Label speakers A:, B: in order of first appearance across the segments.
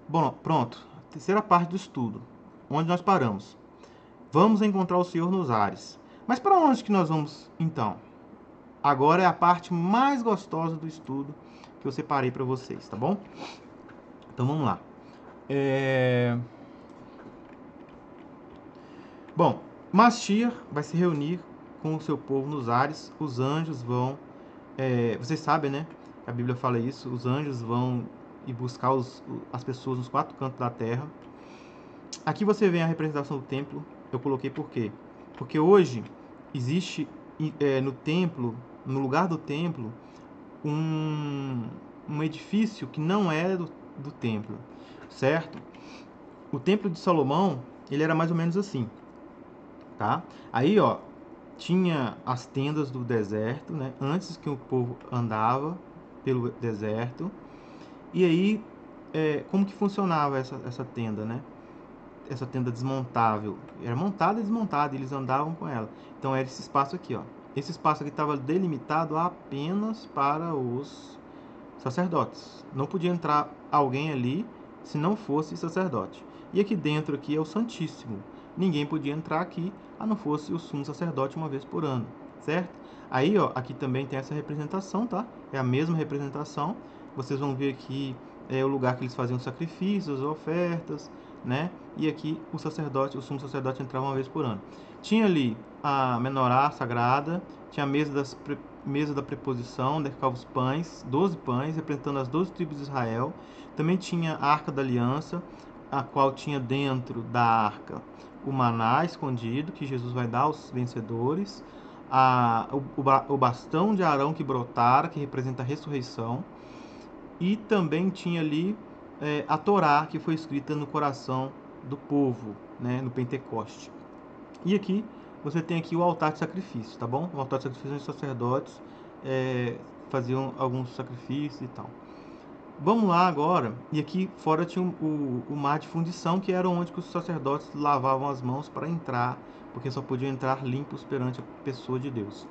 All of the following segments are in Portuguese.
A: Bom, pronto. Terceira parte do estudo. Onde nós paramos? Vamos encontrar o Senhor nos ares. Mas para onde que nós vamos então? Agora é a parte mais gostosa do estudo que eu separei para vocês, tá bom? Então vamos lá. Bom, Mashiach vai se reunir com o seu povo nos ares. Os anjos vão... vocês sabem, né? A Bíblia fala isso. Os anjos vão ir buscar as pessoas nos quatro cantos da terra. Aqui você vê a representação do templo. Eu coloquei por quê? Porque hoje existe no templo, no lugar do templo, um edifício que não é do templo, certo? O templo de Salomão, ele era mais ou menos assim, tá? Aí, ó, tinha as tendas do deserto, né? Antes que o povo andava pelo deserto. E aí, como que funcionava essa tenda, né? Essa tenda desmontável. Era montada e desmontada, eles andavam com ela. Então era esse espaço aqui, ó. Esse espaço aqui estava delimitado apenas para os sacerdotes. Não podia entrar alguém ali se não fosse sacerdote. E aqui dentro aqui é o Santíssimo. Ninguém podia entrar aqui a não fosse o sumo sacerdote uma vez por ano, certo? Aí, ó, aqui também tem essa representação, tá? É a mesma representação. Vocês vão ver aqui o lugar que eles faziam sacrifícios, ofertas, né? E aqui o sacerdote, o sumo sacerdote entrava uma vez por ano. Tinha ali a menorá sagrada, tinha a mesa da preposição, onde ficavam os pães, 12 pães, representando as 12 tribos de Israel. Também tinha a Arca da Aliança, a qual tinha dentro da arca o maná escondido, que Jesus vai dar aos vencedores, o bastão de Arão que brotara, que representa a ressurreição, e também tinha ali a Torá, que foi escrita no coração do povo, né, no Pentecoste. E aqui você tem aqui o altar de sacrifício, tá bom? O altar de sacrifício onde os sacerdotes faziam alguns sacrifícios e tal. Vamos lá agora, e aqui fora tinha o mar de fundição, que era onde que os sacerdotes lavavam as mãos para entrar, porque só podiam entrar limpos perante a pessoa de Deus.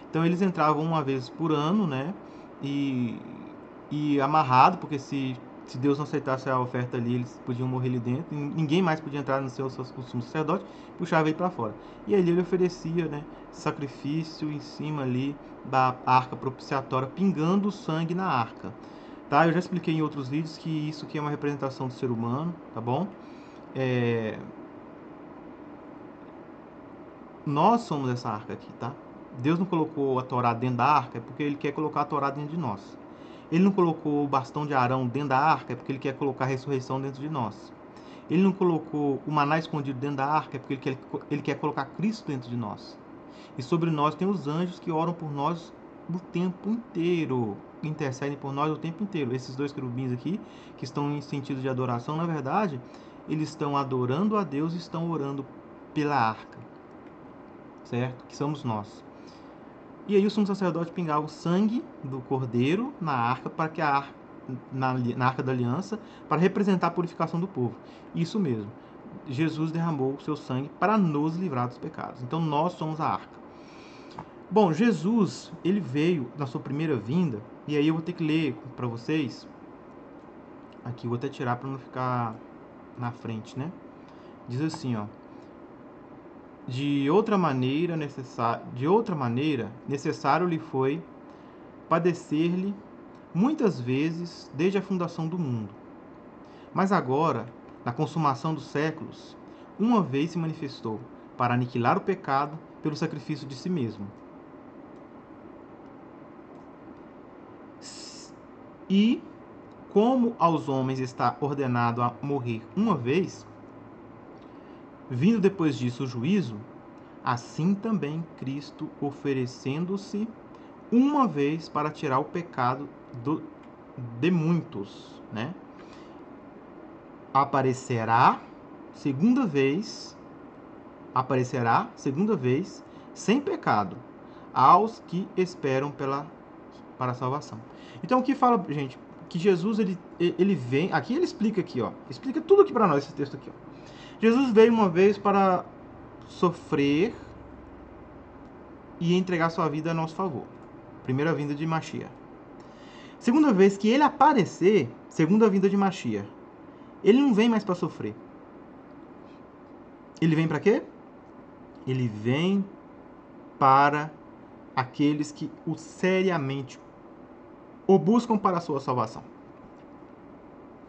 A: Então eles entravam uma vez por ano, né? E amarrado, porque se Deus não aceitasse a oferta ali, eles podiam morrer ali dentro. E ninguém mais podia entrar no seu sumo sacerdote, puxava ele para fora. E ali ele oferecia, né, sacrifício em cima ali da arca propiciatória, pingando o sangue na arca. Tá? Eu já expliquei em outros vídeos que isso aqui é uma representação do ser humano, tá bom? Nós somos essa arca aqui, tá? Deus não colocou a Torá dentro da arca, é porque Ele quer colocar a Torá dentro de nós. Ele não colocou o bastão de Arão dentro da arca, é porque Ele quer colocar a ressurreição dentro de nós. Ele não colocou o maná escondido dentro da arca, é porque Ele quer colocar Cristo dentro de nós. E sobre nós tem os anjos que oram por nós o tempo inteiro, intercedem por nós o tempo inteiro. Esses dois querubins aqui, que estão em sentido de adoração, na verdade, eles estão adorando a Deus e estão orando pela arca, certo? Que somos nós. E aí o sumo sacerdote pingava o sangue do cordeiro na arca, para que na arca da aliança, para representar a purificação do povo. Isso mesmo. Jesus derramou o seu sangue para nos livrar dos pecados. Então nós somos a arca. Bom, Jesus, ele veio na sua primeira vinda, e aí eu vou ter que ler para vocês. Aqui eu vou até tirar para não ficar na frente, né? Diz assim, ó: De outra maneira, necessário lhe foi padecer-lhe muitas vezes desde a fundação do mundo. Mas agora, na consumação dos séculos, uma vez se manifestou para aniquilar o pecado pelo sacrifício de si mesmo. E, como aos homens está ordenado a morrer uma vez, vindo depois disso o juízo, assim também Cristo, oferecendo-se uma vez para tirar o pecado de muitos, né? Aparecerá segunda vez, sem pecado, aos que esperam para a salvação. Então o que fala, gente, que Jesus ele vem, aqui ele explica aqui, ó, explica tudo aqui para nós esse texto aqui, ó. Jesus veio uma vez para sofrer e entregar sua vida a nosso favor. Primeira vinda de Mashiach. Segunda vez que ele aparecer, segunda vinda de Mashiach. Ele não vem mais para sofrer. Ele vem para quê? Ele vem para aqueles que o seriamente o buscam para a sua salvação.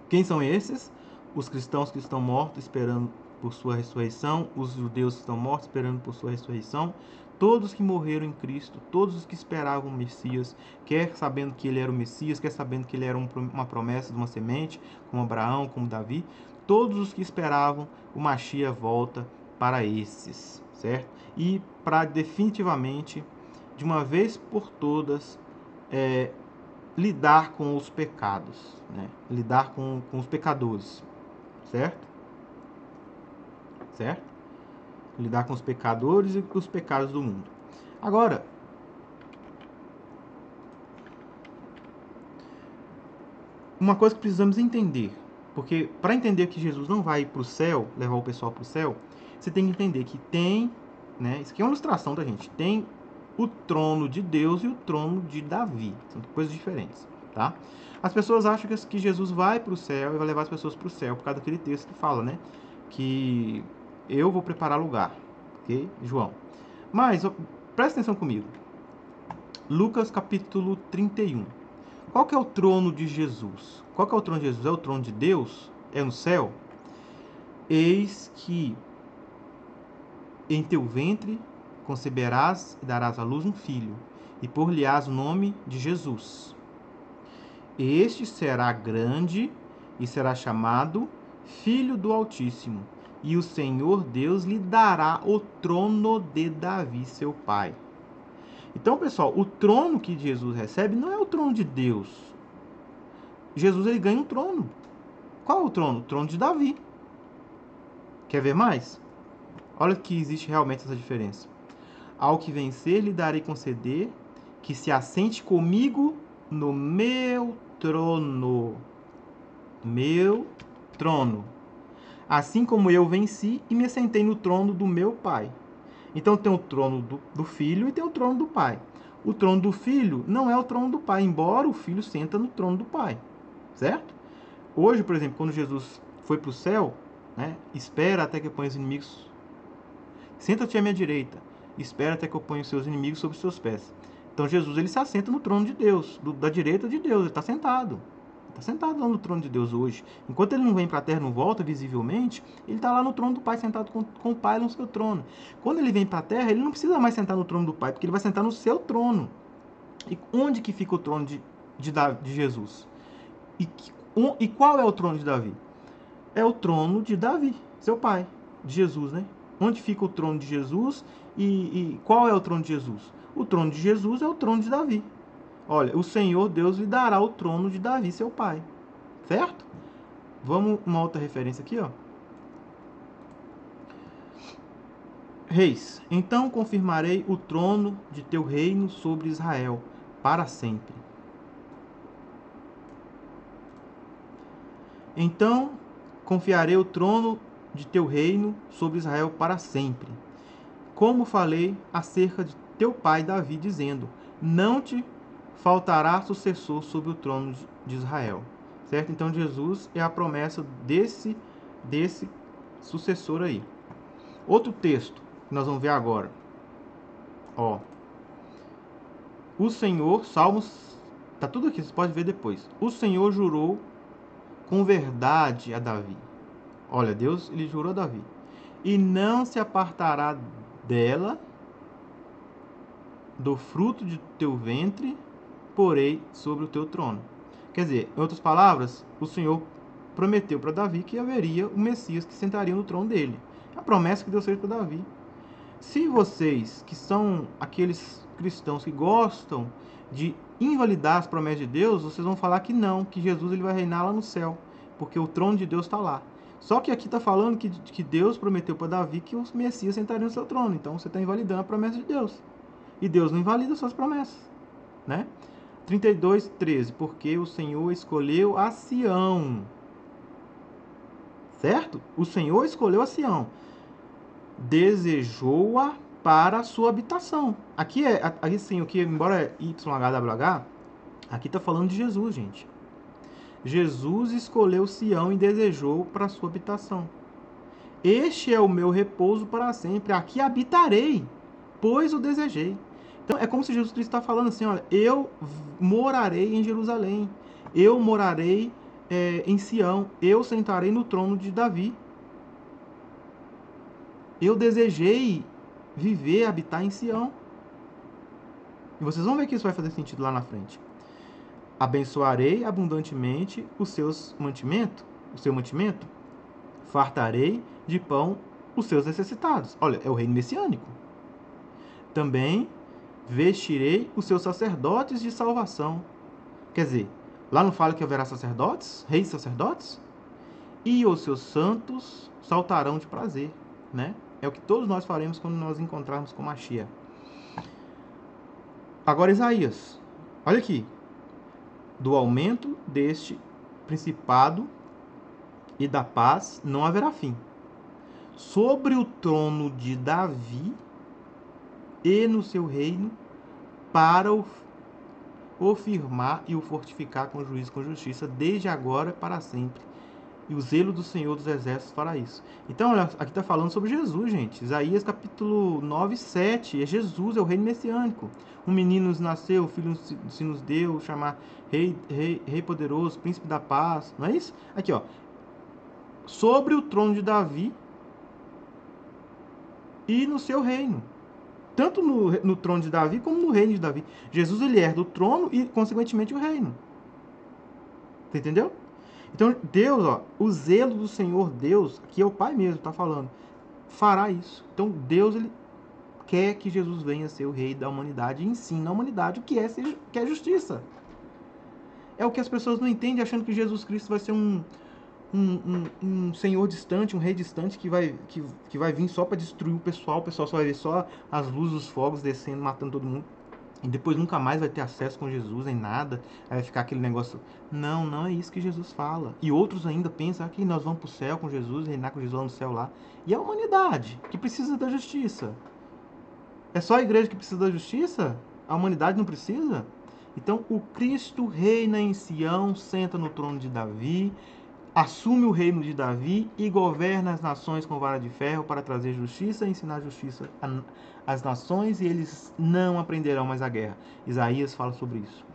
A: Quem são esses? Os cristãos que estão mortos esperando por sua ressurreição, os judeus que estão mortos esperando por sua ressurreição, todos que morreram em Cristo, todos os que esperavam o Messias, quer sabendo que ele era o Messias, quer sabendo que ele era uma promessa de uma semente, como Abraão, como Davi, todos os que esperavam o Mashiach volta para esses, certo? E para definitivamente, de uma vez por todas, lidar com os pecados, né? Lidar com os pecadores, certo? Certo? Lidar com os pecadores e com os pecados do mundo. Agora, uma coisa que precisamos entender, porque para entender que Jesus não vai para o céu, levar o pessoal para o céu, você tem que entender que tem, né? Isso aqui é uma ilustração da gente. Tem o trono de Deus e o trono de Davi. São coisas diferentes, tá? As pessoas acham que Jesus vai para o céu e vai levar as pessoas para o céu por causa daquele texto que fala, né? Que eu vou preparar lugar, ok? João. Mas, presta atenção comigo. Lucas capítulo 31. Qual que é o trono de Jesus? Qual que é o trono de Jesus? É o trono de Deus? É no céu? Eis que em teu ventre conceberás e darás à luz um filho, e por-lhe-ás o nome de Jesus. Este será grande e será chamado Filho do Altíssimo, e o Senhor Deus lhe dará o trono de Davi, seu pai. Então, pessoal, o trono que Jesus recebe não é o trono de Deus. Jesus ele ganha um trono. Qual é o trono? O trono de Davi. Quer ver mais? Olha que existe realmente essa diferença. Ao que vencer, lhe darei conceder que se assente comigo no meu trono. Meu trono. Assim como eu venci e me assentei no trono do meu pai. Então tem o trono do filho e tem o trono do pai. O trono do filho não é o trono do pai, embora o filho senta no trono do pai. Certo? Hoje, por exemplo, quando Jesus foi para o céu, né, espera até que eu ponha os inimigos. Senta-te à minha direita. Espera até que eu ponha os seus inimigos sob os seus pés. Então Jesus ele se assenta no trono de Deus, da direita de Deus. Ele está sentado. Está sentado lá no trono de Deus hoje. Enquanto ele não vem para a terra, não volta visivelmente, ele está lá no trono do Pai, sentado com o Pai no seu trono. Quando ele vem para a terra, ele não precisa mais sentar no trono do Pai, porque ele vai sentar no seu trono. E onde que fica o trono de Jesus? E qual é o trono de Davi? É o trono de Davi, seu pai, de Jesus, né? Onde fica o trono de Jesus e qual é o trono de Jesus? O trono de Jesus é o trono de Davi. Olha, o Senhor Deus lhe dará o trono de Davi, seu pai. Certo? Vamos uma outra referência aqui, ó. Reis, então confirmarei o trono de teu reino sobre Israel para sempre. Então confiarei o trono de teu reino sobre Israel para sempre. Como falei acerca de teu pai Davi, dizendo: não te faltará sucessor sobre o trono de Israel. Certo? Então Jesus é a promessa desse sucessor aí. Outro texto que nós vamos ver agora. Ó. O Senhor, Salmos, tá tudo aqui, você pode ver depois. O Senhor jurou com verdade a Davi. Olha, Deus, ele jurou a Davi. E não se apartará dela, do fruto de teu ventre, porei sobre o teu trono. Quer dizer, em outras palavras, o Senhor prometeu para Davi que haveria o Messias que sentaria no trono dele. A promessa que Deus fez para Davi. Se vocês, que são aqueles cristãos que gostam de invalidar as promessas de Deus, vocês vão falar que não, que Jesus ele vai reinar lá no céu, porque o trono de Deus está lá. Só que aqui está falando que Deus prometeu para Davi que o Messias sentaria no seu trono. Então você está invalidando a promessa de Deus. E Deus não invalida suas promessas, né? 32:13, porque o Senhor escolheu a Sião. Certo? O Senhor escolheu a Sião. Desejou-a para a sua habitação. Aqui sim, embora YHWH, aqui está falando de Jesus, gente. Jesus escolheu Sião e desejou para sua habitação. Este é o meu repouso para sempre, aqui habitarei, pois o desejei. Então é como se Jesus Cristo está falando assim, olha, eu morarei em Jerusalém, eu morarei em Sião, eu sentarei no trono de Davi. Eu desejei viver, habitar em Sião. E vocês vão ver que isso vai fazer sentido lá na frente. Abençoarei abundantemente o seu mantimento, fartarei de pão os seus necessitados. Olha, é o reino messiânico. Também vestirei os seus sacerdotes de salvação. Quer dizer, lá não fala que haverá sacerdotes, reis sacerdotes? E os seus santos saltarão de prazer, né? É o que todos nós faremos quando nós encontrarmos com Mashiach. Agora Isaías, olha aqui. Do aumento deste principado e da paz não haverá fim. Sobre o trono de Davi e no seu reino, para o firmar e o fortificar com juízo e com justiça, desde agora para sempre. E o zelo do Senhor dos Exércitos fará isso. Então, olha, aqui está falando sobre Jesus, gente. Isaías capítulo 9, 7. É Jesus, é o reino messiânico. Um menino nos nasceu, o filho se nos deu, chamar rei poderoso, príncipe da paz. Não é isso? Aqui, ó. Sobre o trono de Davi e no seu reino. Tanto no trono de Davi como no reino de Davi. Jesus, ele herda o trono e, consequentemente, o reino. Você entendeu? Então, Deus, ó, o zelo do Senhor Deus, que é o Pai mesmo, está falando, fará isso. Então, Deus, ele quer que Jesus venha ser o rei da humanidade e ensina à humanidade o que é justiça. É o que as pessoas não entendem, achando que Jesus Cristo vai ser um senhor distante, um rei distante que vai vir só para destruir o pessoal só vai ver só as luzes, os fogos descendo, matando todo mundo. E depois nunca mais vai ter acesso com Jesus em nada. Aí vai ficar aquele negócio. Não, não é isso que Jesus fala. E outros ainda pensam que nós vamos para o céu com Jesus, reinar com Jesus lá no céu lá. E a humanidade, que precisa da justiça. É só a igreja que precisa da justiça? A humanidade não precisa? Então o Cristo reina em Sião, senta no trono de Davi, assume o reino de Davi e governa as nações com vara de ferro para trazer justiça e ensinar justiça às nações, e eles não aprenderão mais a guerra. Isaías fala sobre isso.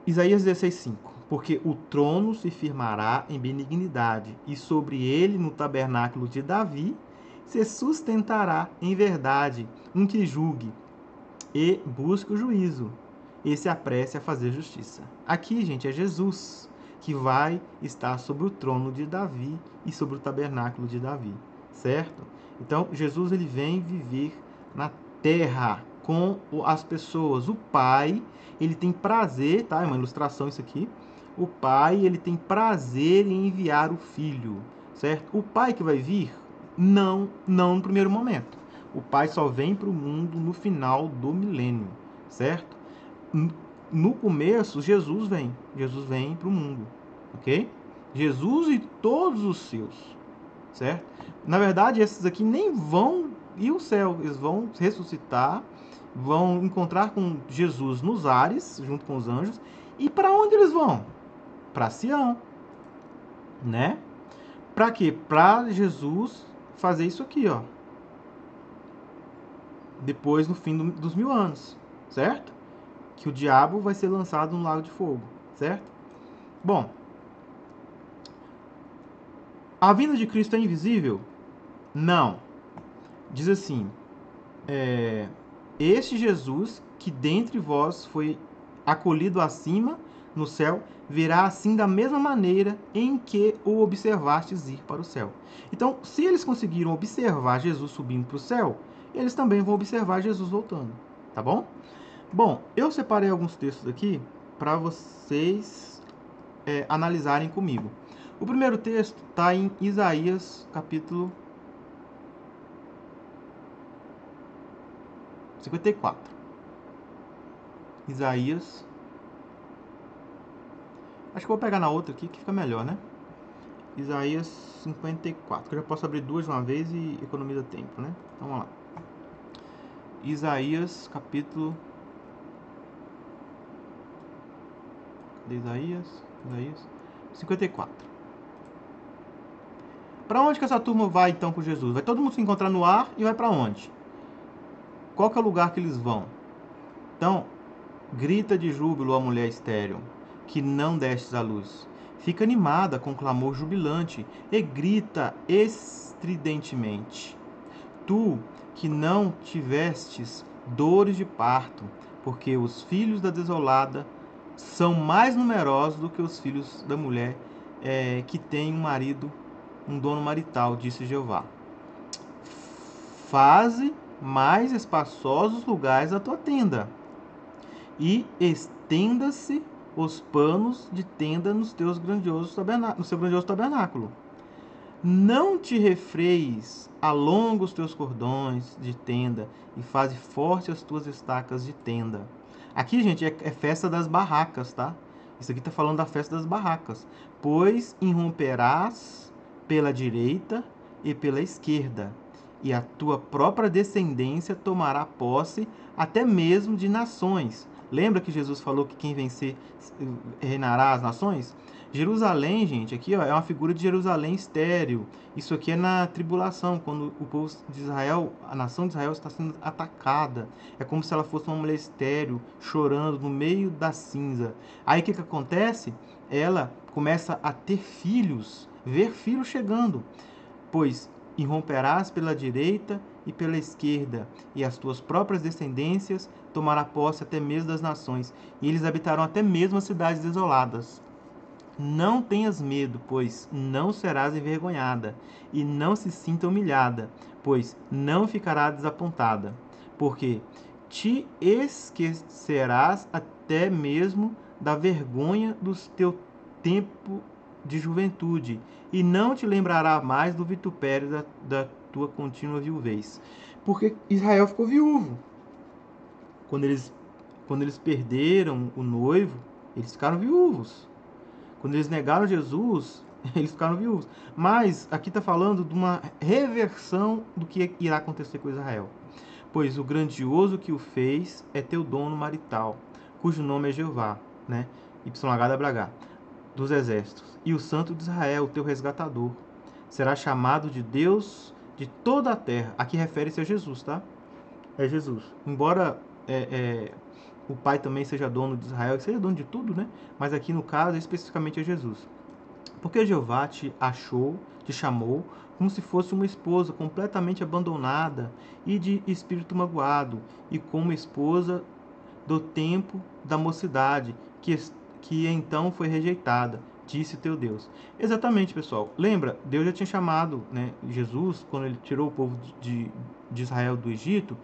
A: Isaías 16:5. Porque o trono se firmará em benignidade, e sobre ele, no tabernáculo de Davi, se sustentará em verdade um que julgue e busque o juízo, e se apresse a fazer justiça. Aqui, gente, é Jesus que vai estar sobre o trono de Davi e sobre o tabernáculo de Davi, certo? Então, Jesus, ele vem viver na terra com as pessoas. O Pai, ele tem prazer, tá? É uma ilustração isso aqui. O Pai, ele tem prazer em enviar o Filho, certo? O Pai que vai vir, não no primeiro momento. O Pai só vem para o mundo no final do milênio, certo? No começo, Jesus vem para o mundo, ok? Jesus e todos os seus, certo? Na verdade, esses aqui nem vão ir ao céu, eles vão ressuscitar, vão encontrar com Jesus nos ares, junto com os anjos, e para onde eles vão? Para Sião, né? Para quê? Para Jesus fazer isso aqui, ó. Depois, no fim dos 1000 anos, certo? Que o diabo vai ser lançado no lago de fogo, certo? Bom, a vinda de Cristo é invisível? Não. Diz assim, este Jesus que dentre vós foi acolhido acima no céu, virá assim da mesma maneira em que o observastes ir para o céu. Então, se eles conseguiram observar Jesus subindo para o céu, eles também vão observar Jesus voltando, tá bom? Bom, eu separei alguns textos aqui para vocês analisarem comigo. O primeiro texto está em Isaías, capítulo 54. Isaías. Acho que eu vou pegar na outra aqui que fica melhor, né? Isaías 54. Que eu já posso abrir duas de uma vez e economiza tempo, né? Então vamos lá. Isaías, capítulo. Cadê Isaías? Não é isso? 54. Para onde que essa turma vai então com Jesus? Vai todo mundo se encontrar no ar e vai para onde? Qual que é o lugar que eles vão? Então, grita de júbilo a mulher estéril, que não destes à luz. Fica animada com clamor jubilante e grita estridentemente. Tu, que não tivestes dores de parto, porque os filhos da desolada são mais numerosos do que os filhos da mulher que tem um marido, um dono marital, disse Jeová. Faze mais espaçosos lugares a tua tenda, e estenda-se os panos de tenda no seu grandioso tabernáculo. Não te refreis, alonga os teus cordões de tenda e faze forte as tuas estacas de tenda. Aqui, gente, é festa das barracas, tá? Isso aqui está falando da festa das barracas. Pois irromperás pela direita e pela esquerda, e a tua própria descendência tomará posse até mesmo de nações. Lembra que Jesus falou que quem vencer reinará as nações? Jerusalém, gente, aqui ó, é uma figura de Jerusalém estéril. Isso aqui é na tribulação, quando o povo de Israel, a nação de Israel está sendo atacada. É como se ela fosse uma mulher estéril, chorando no meio da cinza. Aí o que acontece? Ela começa a ter filhos, ver filhos chegando. Pois irromperás pela direita e pela esquerda, e as tuas próprias descendências tomará posse até mesmo das nações, e eles habitarão até mesmo as cidades desoladas. Não tenhas medo, pois não serás envergonhada, e não se sinta humilhada, pois não ficará desapontada, porque te esquecerás até mesmo da vergonha do teu tempo de juventude, e não te lembrará mais do vitupério da tua contínua viuvez. Porque Israel ficou viúvo. Quando eles perderam o noivo, eles ficaram viúvos. Quando eles negaram Jesus, eles ficaram viúvos. Mas aqui está falando de uma reversão do que irá acontecer com Israel. Pois o grandioso que o fez é teu dono marital, cujo nome é Jeová, né? YHWH, dos exércitos. E o santo de Israel, teu resgatador, será chamado de Deus de toda a terra. Aqui refere-se a Jesus, tá? É Jesus. Embora o Pai também seja dono de Israel, seja dono de tudo, né? Mas aqui no caso, especificamente é Jesus. Porque Jeová te achou, te chamou, como se fosse uma esposa completamente abandonada e de espírito magoado, e como esposa do tempo da mocidade, que então foi rejeitada, disse teu Deus. Exatamente, pessoal. Lembra, Deus já tinha chamado, né, Jesus, quando ele tirou o povo de Israel do Egito.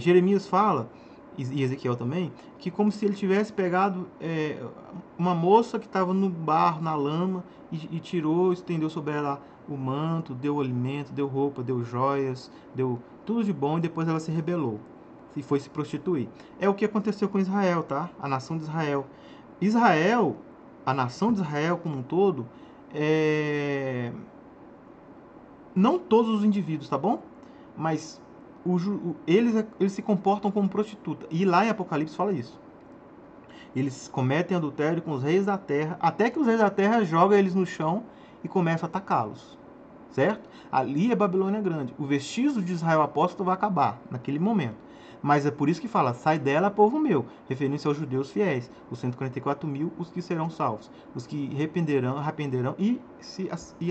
A: Jeremias fala, e Ezequiel também, que como se ele tivesse pegado uma moça que estava no barro, na lama, e tirou, estendeu sobre ela o manto, deu alimento, deu roupa, deu joias, deu tudo de bom, e depois ela se rebelou e foi se prostituir. É o que aconteceu com Israel, tá? A nação de Israel. Israel, a nação de Israel como um todo, não todos os indivíduos, tá bom? Mas eles se comportam como prostituta. E lá em Apocalipse fala isso. Eles cometem adultério com os reis da terra, até que os reis da terra jogam eles no chão e começam a atacá-los. Certo? Ali é Babilônia Grande. O vestígio de Israel apóstolo vai acabar naquele momento. Mas é por isso que fala, sai dela, povo meu, referindo-se aos judeus fiéis, os 144 mil, os que serão salvos, os que arrependerão e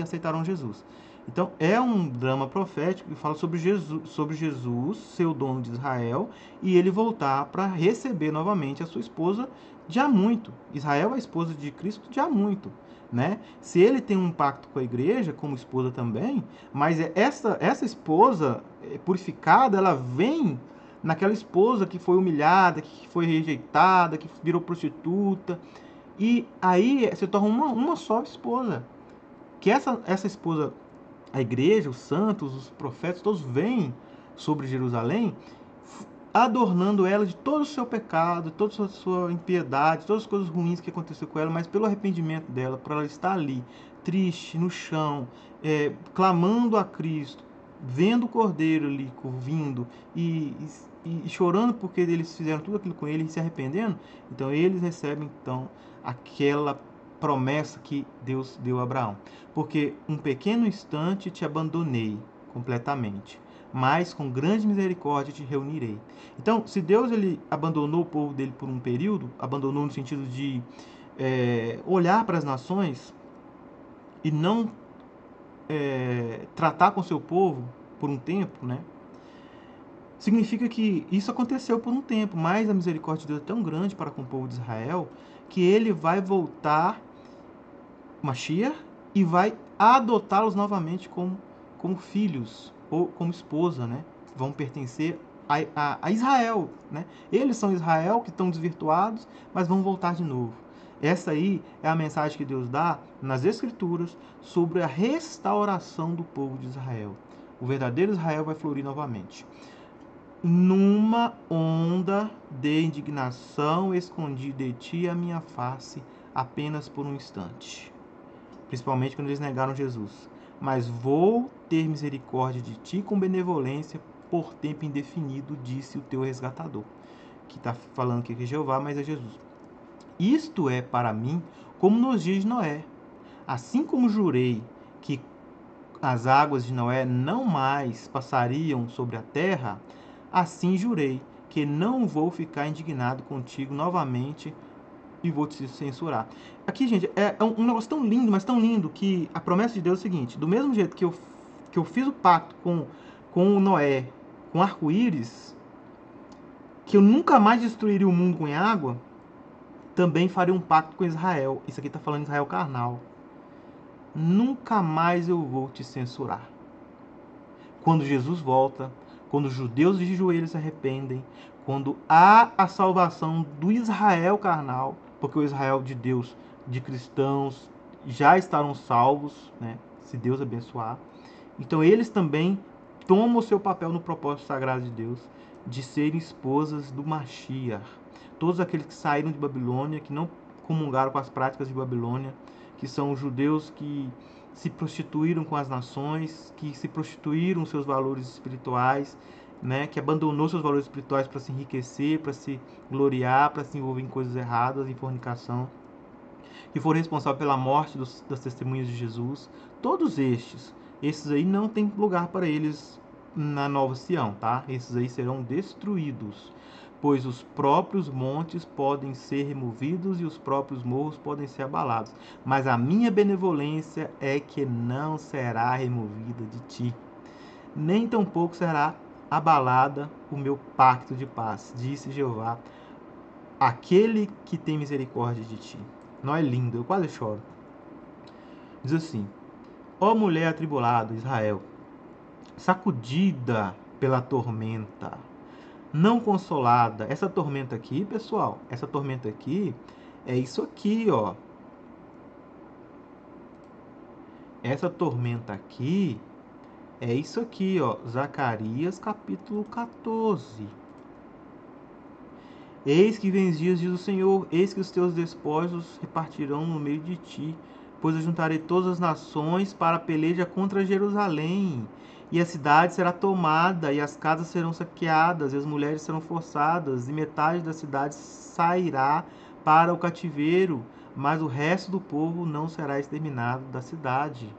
A: aceitarão Jesus. Então, é um drama profético que fala sobre Jesus, seu dono de Israel, e ele voltar para receber novamente a sua esposa de há muito. Israel é a esposa de Cristo de há muito. Né? Se ele tem um pacto com a igreja, como esposa também, mas essa esposa purificada, ela vem naquela esposa que foi humilhada, que foi rejeitada, que virou prostituta, e aí se torna uma só esposa. Que essa esposa, a igreja, os santos, os profetas, todos vêm sobre Jerusalém, adornando ela de todo o seu pecado, toda a sua impiedade, todas as coisas ruins que aconteceu com ela, mas pelo arrependimento dela, por ela estar ali, triste, no chão, clamando a Cristo, vendo o Cordeiro ali vindo e chorando porque eles fizeram tudo aquilo com ele e se arrependendo, então eles recebem então aquela promessa que Deus deu a Abraão. Porque um pequeno instante te abandonei completamente, mas com grande misericórdia te reunirei. Então, se Deus ele abandonou o povo dele por um período, abandonou no sentido de olhar para as nações e não tratar com seu povo por um tempo, né? Significa que isso aconteceu por um tempo, mas a misericórdia de Deus é tão grande para com o povo de Israel que ele vai voltar, Mashiach, e vai adotá-los novamente como filhos ou como esposa, né? Vão pertencer a Israel, né? Eles são Israel que estão desvirtuados, mas vão voltar de novo. Essa aí é a mensagem que Deus dá nas Escrituras sobre a restauração do povo de Israel. O verdadeiro Israel vai florir novamente. Numa onda de indignação, escondi de ti a minha face apenas por um instante. Principalmente quando eles negaram Jesus. Mas vou ter misericórdia de ti com benevolência por tempo indefinido, disse o teu resgatador. Que está falando aqui que é Jeová, mas é Jesus. Isto é para mim como nos dias de Noé. Assim como jurei que as águas de Noé não mais passariam sobre a terra, assim jurei que não vou ficar indignado contigo novamente e vou te censurar. Aqui, gente, é um negócio tão lindo, mas tão lindo, que a promessa de Deus é o seguinte: do mesmo jeito que eu fiz o pacto com o Noé, com arco-íris, que eu nunca mais destruiria o mundo com água, também faria um pacto com Israel. Isso aqui está falando de Israel carnal. Nunca mais eu vou te censurar. Quando Jesus volta, quando os judeus de joelhos se arrependem, quando há a salvação do Israel carnal, porque o Israel de Deus, de cristãos, já estarão salvos, né? Se Deus abençoar. Então eles também tomam o seu papel no propósito sagrado de Deus, de serem esposas do Mashiach. Todos aqueles que saíram de Babilônia, que não comungaram com as práticas de Babilônia, que são os judeus que se prostituíram com as nações, que se prostituíram seus valores espirituais, né, que abandonou seus valores espirituais para se enriquecer, para se gloriar, para se envolver em coisas erradas, em fornicação, que foram responsáveis pela morte das testemunhas de Jesus. Todos esses aí não tem lugar para eles na Nova Sião, tá? Esses aí serão destruídos, pois os próprios montes podem ser removidos e os próprios morros podem ser abalados, mas a minha benevolência é que não será removida de ti, nem tampouco será abalada o meu pacto de paz, disse Jeová, aquele que tem misericórdia de ti. Não é lindo? Eu quase choro. Diz assim: ó mulher atribulada, Israel, sacudida pela tormenta, não consolada. Essa tormenta aqui, pessoal, essa tormenta aqui é isso aqui, ó. Essa tormenta aqui é isso aqui, ó. Zacarias capítulo 14. Eis que vem os dias, diz o Senhor, eis que os teus despojos repartirão no meio de ti, pois eu juntarei todas as nações para a peleja contra Jerusalém. E a cidade será tomada, e as casas serão saqueadas, e as mulheres serão forçadas, e metade da cidade sairá para o cativeiro, mas o resto do povo não será exterminado da cidade.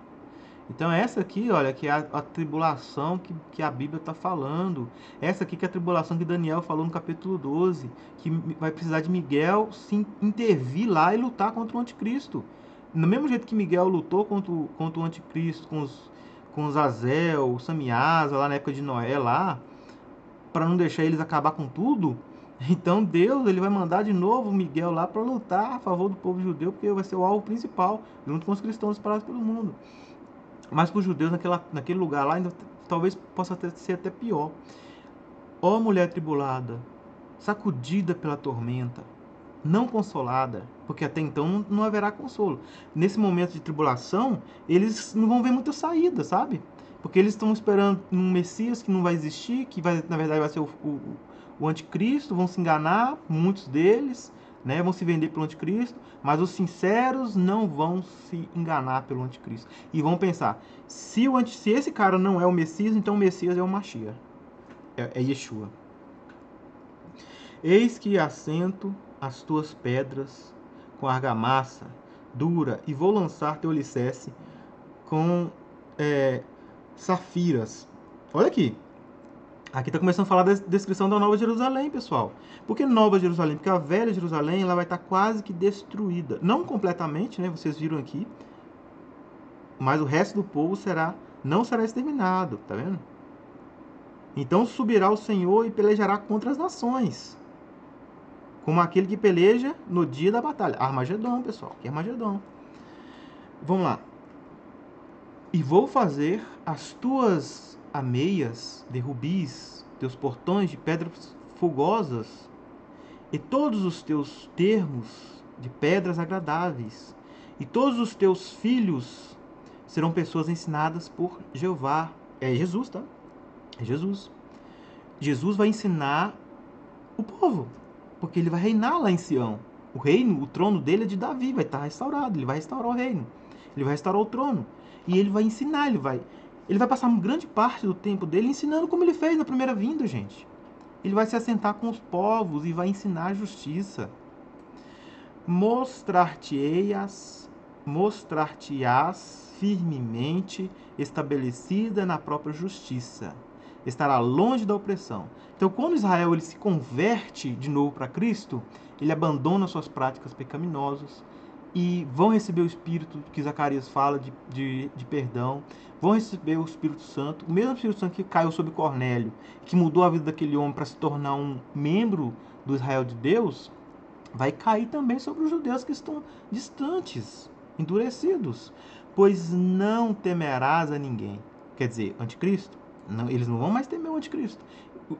A: Então essa aqui, olha, que é a tribulação que a Bíblia está falando. Essa aqui que é a tribulação que Daniel falou no capítulo 12, que vai precisar de Miguel se intervir lá e lutar contra o anticristo. No mesmo jeito que Miguel lutou contra o anticristo com os Azel, o Samiasa, lá na época de Noé, lá, para não deixar eles acabar com tudo. Então Deus ele vai mandar de novo Miguel lá para lutar a favor do povo judeu, porque vai ser o alvo principal, junto com os cristãos espalhados pelo mundo. Mas para os judeus naquele lugar lá, ainda talvez possa ser até pior. Ó mulher tribulada, sacudida pela tormenta, não consolada, porque até então não haverá consolo. Nesse momento de tribulação, eles não vão ver muita saída, sabe? Porque eles estão esperando um Messias que não vai existir, que vai, na verdade vai ser o anticristo, vão se enganar, muitos deles, né, vão se vender pelo anticristo, mas os sinceros não vão se enganar pelo anticristo. E vão pensar, se esse cara não é o Messias, então o Messias é o Mashiach, é Yeshua. Eis que assento as tuas pedras com argamassa, dura, e vou lançar teu alicerce com safiras. Olha aqui. Aqui está começando a falar da descrição da Nova Jerusalém, pessoal. Por que Nova Jerusalém? Porque a Velha Jerusalém ela vai estar quase que destruída. Não completamente, né? Vocês viram aqui. Mas o resto do povo não será exterminado, tá vendo? Então subirá o Senhor e pelejará contra as nações, como aquele que peleja no dia da batalha. Armagedon, pessoal. Que é Armagedon. Vamos lá. E vou fazer as tuas ameias de rubis, teus portões de pedras fulgosas, e todos os teus termos de pedras agradáveis, e todos os teus filhos serão pessoas ensinadas por Jeová. É Jesus, tá? É Jesus. Jesus vai ensinar o povo, porque ele vai reinar lá em Sião. O reino, o trono dele é de Davi, vai estar restaurado, ele vai restaurar o reino. Ele vai restaurar o trono. E ele vai ensinar, ele vai passar uma grande parte do tempo dele ensinando como ele fez na primeira vinda, gente. Ele vai se assentar com os povos e vai ensinar a justiça. Mostrar-te-ás firmemente estabelecida na própria justiça. Estará longe da opressão. Então, quando Israel ele se converte de novo para Cristo, ele abandona suas práticas pecaminosas e vão receber o Espírito que Zacarias fala de perdão, vão receber o Espírito Santo, o mesmo Espírito Santo que caiu sobre Cornélio, que mudou a vida daquele homem para se tornar um membro do Israel de Deus, vai cair também sobre os judeus que estão distantes, endurecidos. Pois não temerás a ninguém. Quer dizer, anticristo? Não, eles não vão mais temer o anticristo.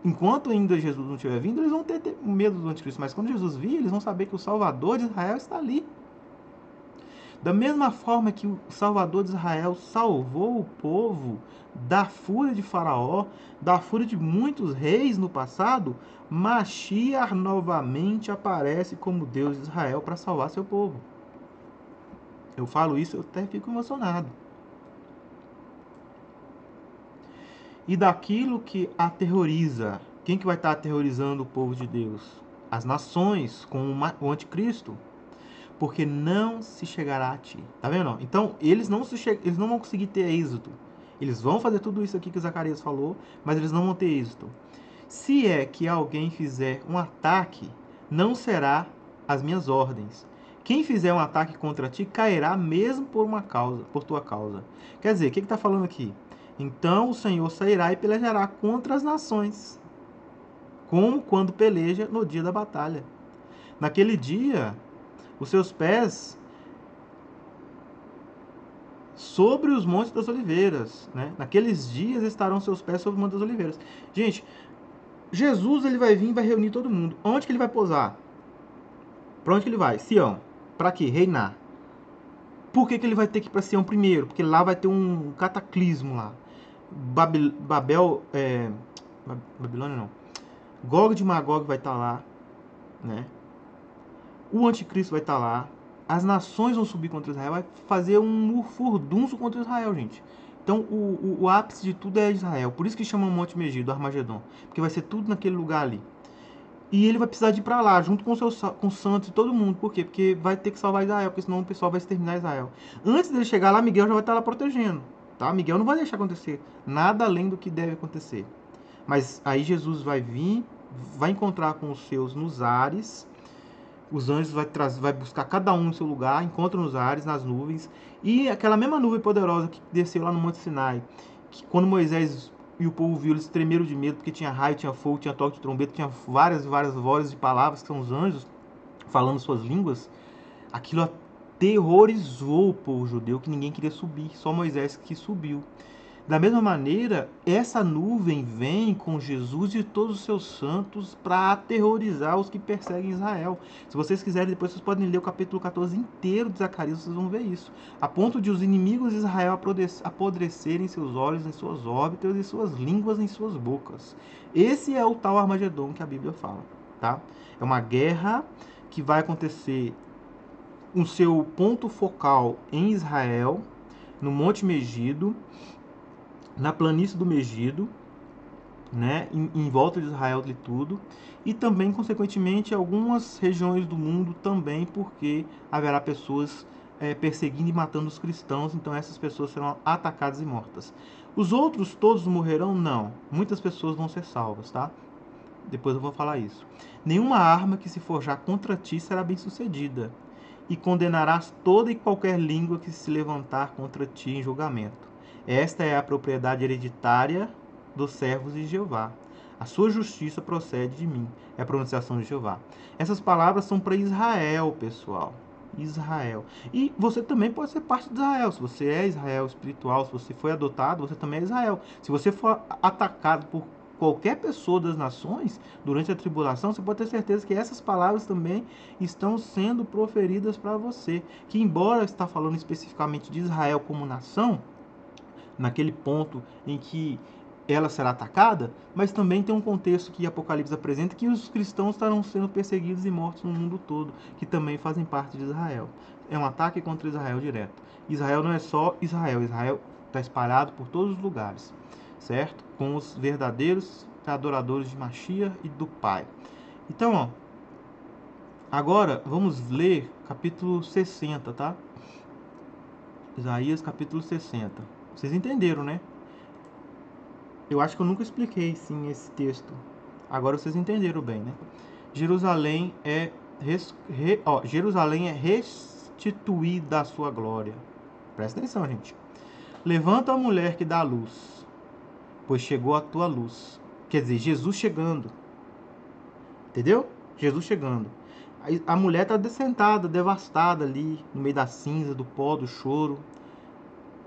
A: Enquanto ainda Jesus não tiver vindo, eles vão ter medo do anticristo. Mas quando Jesus vir, eles vão saber que o Salvador de Israel está ali. Da mesma forma que o Salvador de Israel salvou o povo da fúria de Faraó, da fúria de muitos reis no passado, Mashiach novamente aparece como Deus de Israel para salvar seu povo. Eu falo isso, eu até fico emocionado. E daquilo que aterroriza, quem que vai estar aterrorizando o povo de Deus? As nações com o anticristo. Porque não se chegará a ti. Tá vendo? Então, eles não vão conseguir ter êxito. Eles vão fazer tudo isso aqui que Zacarias falou, mas eles não vão ter êxito. Se é que alguém fizer um ataque, não será as minhas ordens. Quem fizer um ataque contra ti cairá mesmo por tua causa. Quer dizer, o que está falando aqui? Então o Senhor sairá e pelejará contra as nações, como quando peleja no dia da batalha. Naquele dia, os seus pés sobre os montes das oliveiras, né? Naqueles dias estarão seus pés sobre os montes das oliveiras. Gente, Jesus ele vai vir e vai reunir todo mundo. Onde que ele vai pousar? Para onde que ele vai? Sião. Para quê? Reinar. Por que ele vai ter que ir para Sião primeiro? Porque lá vai ter um cataclismo lá. Babilônia não. Gog de Magog vai estar lá, né? O anticristo vai estar lá. As nações vão subir contra Israel. Vai fazer um furdunço contra Israel, gente. Então, o ápice de tudo é Israel. Por isso que chama o Monte Megido, Armagedon. Porque vai ser tudo naquele lugar ali. E ele vai precisar de ir para lá, junto com os santos e todo mundo. Por quê? Porque vai ter que salvar Israel, porque senão o pessoal vai exterminar Israel. Antes dele chegar lá, Miguel já vai estar lá protegendo. Tá? Miguel não vai deixar acontecer nada além do que deve acontecer. Mas aí Jesus vai vir, vai encontrar com os seus nos ares. Os anjos vai buscar cada um no seu lugar, encontram nos ares, nas nuvens. E aquela mesma nuvem poderosa que desceu lá no Monte Sinai, que quando Moisés e o povo viu, eles tremeram de medo, porque tinha raio, tinha fogo, tinha toque de trombeta, tinha várias vozes de palavras, que são os anjos falando suas línguas. Aquilo aterrorizou o povo judeu, que ninguém queria subir, só Moisés que subiu. Da mesma maneira, essa nuvem vem com Jesus e todos os seus santos para aterrorizar os que perseguem Israel. Se vocês quiserem, depois vocês podem ler o capítulo 14 inteiro de Zacarias, vocês vão ver isso. A ponto de os inimigos de Israel apodrecerem seus olhos em suas órbitas e suas línguas em suas bocas. Esse é o tal Armagedon que a Bíblia fala. Tá? É uma guerra que vai acontecer, o seu ponto focal em Israel, no Monte Megido, na planície do Megido, né, em volta de Israel de tudo, e também, consequentemente, algumas regiões do mundo também, porque haverá pessoas perseguindo e matando os cristãos, então essas pessoas serão atacadas e mortas. Os outros todos morrerão? Não. Muitas pessoas vão ser salvas, tá? Depois eu vou falar isso. Nenhuma arma que se forjar contra ti será bem sucedida, e condenarás toda e qualquer língua que se levantar contra ti em julgamento. Esta é a propriedade hereditária dos servos de Jeová. A sua justiça procede de mim. É a pronunciação de Jeová. Essas palavras são para Israel, pessoal. Israel. E você também pode ser parte de Israel. Se você é Israel espiritual, se você foi adotado, você também é Israel. Se você for atacado por qualquer pessoa das nações durante a tribulação, você pode ter certeza que essas palavras também estão sendo proferidas para você. Que embora está falando especificamente de Israel como nação, naquele ponto em que ela será atacada, mas também tem um contexto que Apocalipse apresenta que os cristãos estarão sendo perseguidos e mortos no mundo todo, que também fazem parte de Israel. É um ataque contra Israel direto. Israel não é só Israel, Israel está espalhado por todos os lugares, certo? Com os verdadeiros adoradores de Mashiach e do Pai. Então, ó, agora vamos ler capítulo 60, tá? Isaías capítulo 60. Vocês entenderam, né? Eu acho que eu nunca expliquei, sim, esse texto. Agora vocês entenderam bem, né? Jerusalém é restituída a sua glória. Presta atenção, gente. Levanta a mulher que dá a luz, pois chegou a tua luz. Quer dizer, Jesus chegando. Entendeu? Jesus chegando. A mulher está sentada, devastada ali, no meio da cinza, do pó, do choro.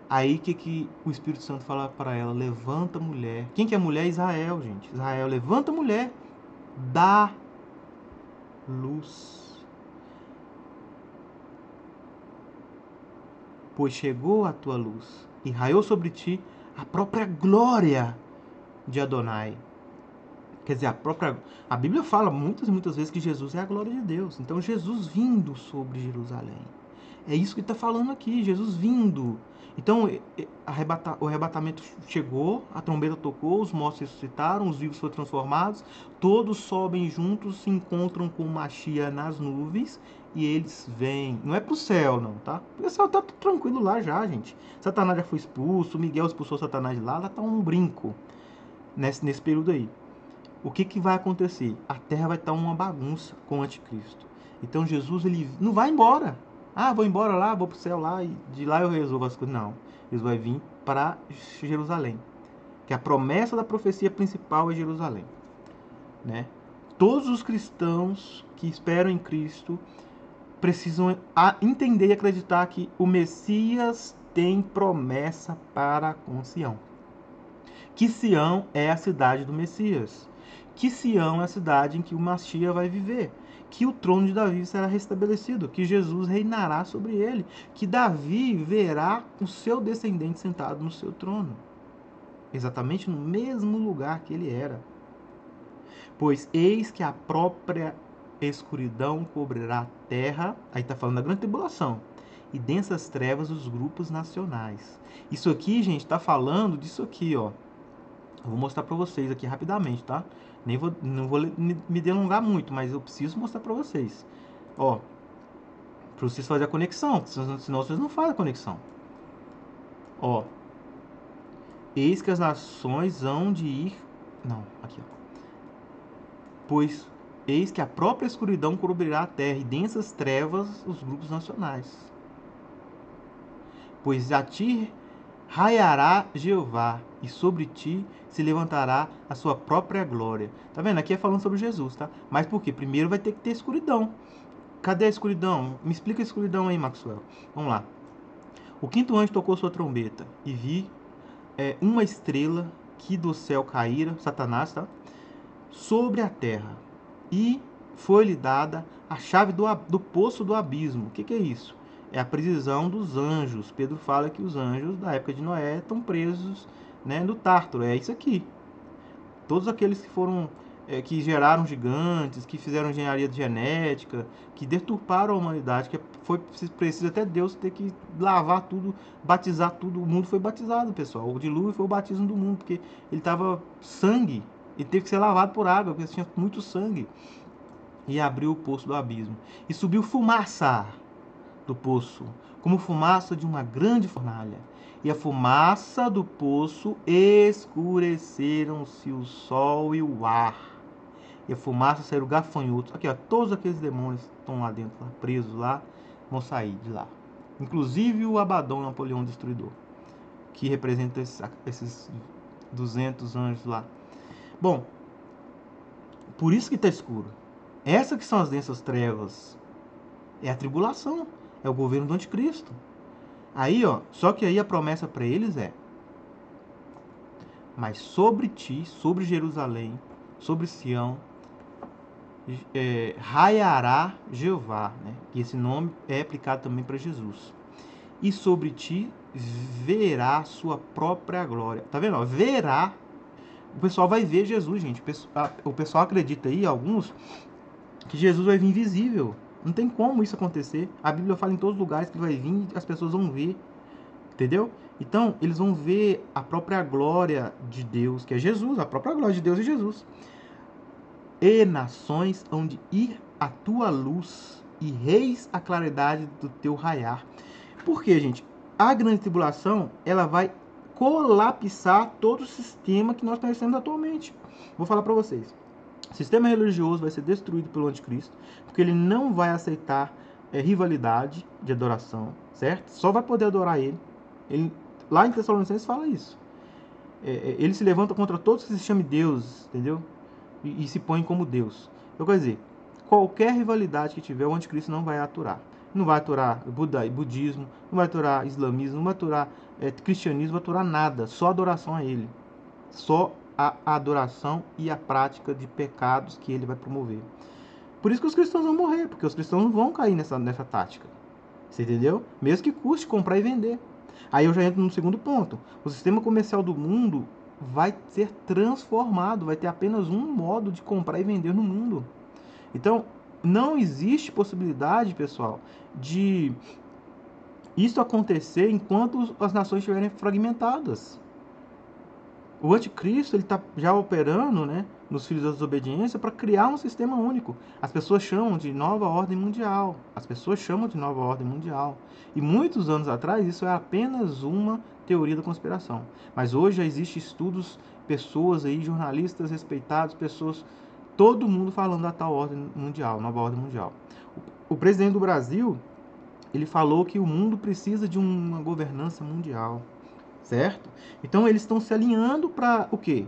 A: Aí que o Espírito Santo fala para ela? Levanta, mulher. Quem que é mulher? Israel, gente. Israel, levanta, mulher. Dá luz. Pois chegou a tua luz e raiou sobre ti a própria glória de Adonai. Quer dizer, a Bíblia fala muitas e muitas vezes que Jesus é a glória de Deus. Então, Jesus vindo sobre Jerusalém. É isso que está falando aqui, Jesus vindo. Então, o arrebatamento chegou, a trombeta tocou, os mortos ressuscitaram, os vivos foram transformados, todos sobem juntos, se encontram com o Mashiach nas nuvens e eles vêm. Não é pro céu, não, tá? O céu tá tranquilo lá já, gente. Satanás já foi expulso, Miguel expulsou Satanás de lá, lá tá um brinco nesse período aí. O que vai acontecer? A terra vai estar uma bagunça com o anticristo. Então, Jesus ele não vai embora. Ah, vou embora lá, vou pro céu lá e de lá eu resolvo as coisas. Não. Jesus vai vir para Jerusalém. Que a promessa da profecia principal é Jerusalém. Né? Todos os cristãos que esperam em Cristo precisam entender e acreditar que o Messias tem promessa para com Sião. Que Sião é a cidade do Messias. Que Sião é a cidade em que o Mashiach vai viver. Que o trono de Davi será restabelecido, que Jesus reinará sobre ele, que Davi verá o seu descendente sentado no seu trono, exatamente no mesmo lugar que ele era. Pois eis que a própria escuridão cobrirá a terra, aí está falando da grande tribulação, e densas trevas os grupos nacionais. Isso aqui, gente, está falando disso aqui, ó. Eu vou mostrar para vocês aqui rapidamente, tá? Não vou me delongar muito, mas eu preciso mostrar para vocês. Ó, para vocês fazerem a conexão, senão vocês não fazem a conexão. Ó, eis que as nações hão de ir... Não, aqui, ó. Pois eis que a própria escuridão cobrirá a terra e densas trevas os grupos nacionais. Pois a ti raiará Jeová, e sobre ti se levantará a sua própria glória. Tá vendo? Aqui é falando sobre Jesus, tá? Mas por quê? Primeiro vai ter que ter escuridão. Cadê a escuridão? Me explica a escuridão aí, Maxwell. Vamos lá. O quinto anjo tocou sua trombeta, e vi uma estrela que do céu caíra, Satanás, tá? Sobre a terra. E foi-lhe dada a chave do poço do abismo. O que é isso? É a prisão dos anjos. Pedro fala que os anjos da época de Noé estão presos, né, no Tártaro. É isso aqui. Todos aqueles que foram, que geraram gigantes, que fizeram engenharia genética, que deturparam a humanidade, que foi preciso até Deus ter que lavar tudo, batizar tudo. O mundo foi batizado, pessoal. O dilúvio foi o batismo do mundo, porque ele estava sangue. Ele teve que ser lavado por água, porque tinha muito sangue. E abriu o poço do abismo. E subiu fumaça do poço, como fumaça de uma grande fornalha. E a fumaça do poço escureceram-se o sol e o ar. E a fumaça saíram gafanhotos. Aqui, ó, todos aqueles demônios que estão lá dentro, lá, presos lá, vão sair de lá. Inclusive o Abaddon, Napoleão Destruidor, que representa esses 200 anjos lá. Bom, por isso que está escuro. Essas que são as densas trevas. É a tribulação. É o governo do anticristo. Aí, ó, só que aí a promessa para eles é: mas sobre ti, sobre Jerusalém, sobre Sião, raiará Jeová, né? E esse nome é aplicado também para Jesus. E sobre ti verá sua própria glória. Tá vendo? Ó, verá. O pessoal vai ver Jesus, gente. O pessoal acredita aí, alguns, que Jesus vai vir visível. Não tem como isso acontecer. A Bíblia fala em todos os lugares que vai vir e as pessoas vão ver. Entendeu? Então, eles vão ver a própria glória de Deus, que é Jesus. A própria glória de Deus é Jesus. E nações hão de ir a tua luz, e reis a claridade do teu raiar. Por quê, gente? A grande tribulação, ela vai colapsar todo o sistema que nós conhecemos atualmente. Vou falar para vocês. O sistema religioso vai ser destruído pelo anticristo, porque ele não vai aceitar rivalidade de adoração, certo? Só vai poder adorar ele. Lá em Tessalonicenses fala isso. Ele se levanta contra todos que se chamam deuses, entendeu? E se põe como Deus. Eu quero dizer, qualquer rivalidade que tiver, o anticristo não vai aturar. Não vai aturar budismo, não vai aturar islamismo, não vai aturar cristianismo, não vai aturar nada. Só adoração a ele. Só a adoração e a prática de pecados que ele vai promover. Por isso que os cristãos vão morrer, porque os cristãos não vão cair nessa tática. Você entendeu? Mesmo que custe comprar e vender. Aí eu já entro no segundo ponto. O sistema comercial do mundo vai ser transformado, vai ter apenas um modo de comprar e vender no mundo. Então, não existe possibilidade, pessoal, de isso acontecer enquanto as nações estiverem fragmentadas. O anticristo, ele está já operando, né, nos filhos da desobediência para criar um sistema único. As pessoas chamam de nova ordem mundial. As pessoas chamam de nova ordem mundial. E muitos anos atrás, isso é apenas uma teoria da conspiração. Mas hoje já existem estudos, pessoas aí, jornalistas respeitados, pessoas, todo mundo falando da tal ordem mundial, nova ordem mundial. O presidente do Brasil, ele falou que o mundo precisa de uma governança mundial. Certo? Então eles estão se alinhando para o quê?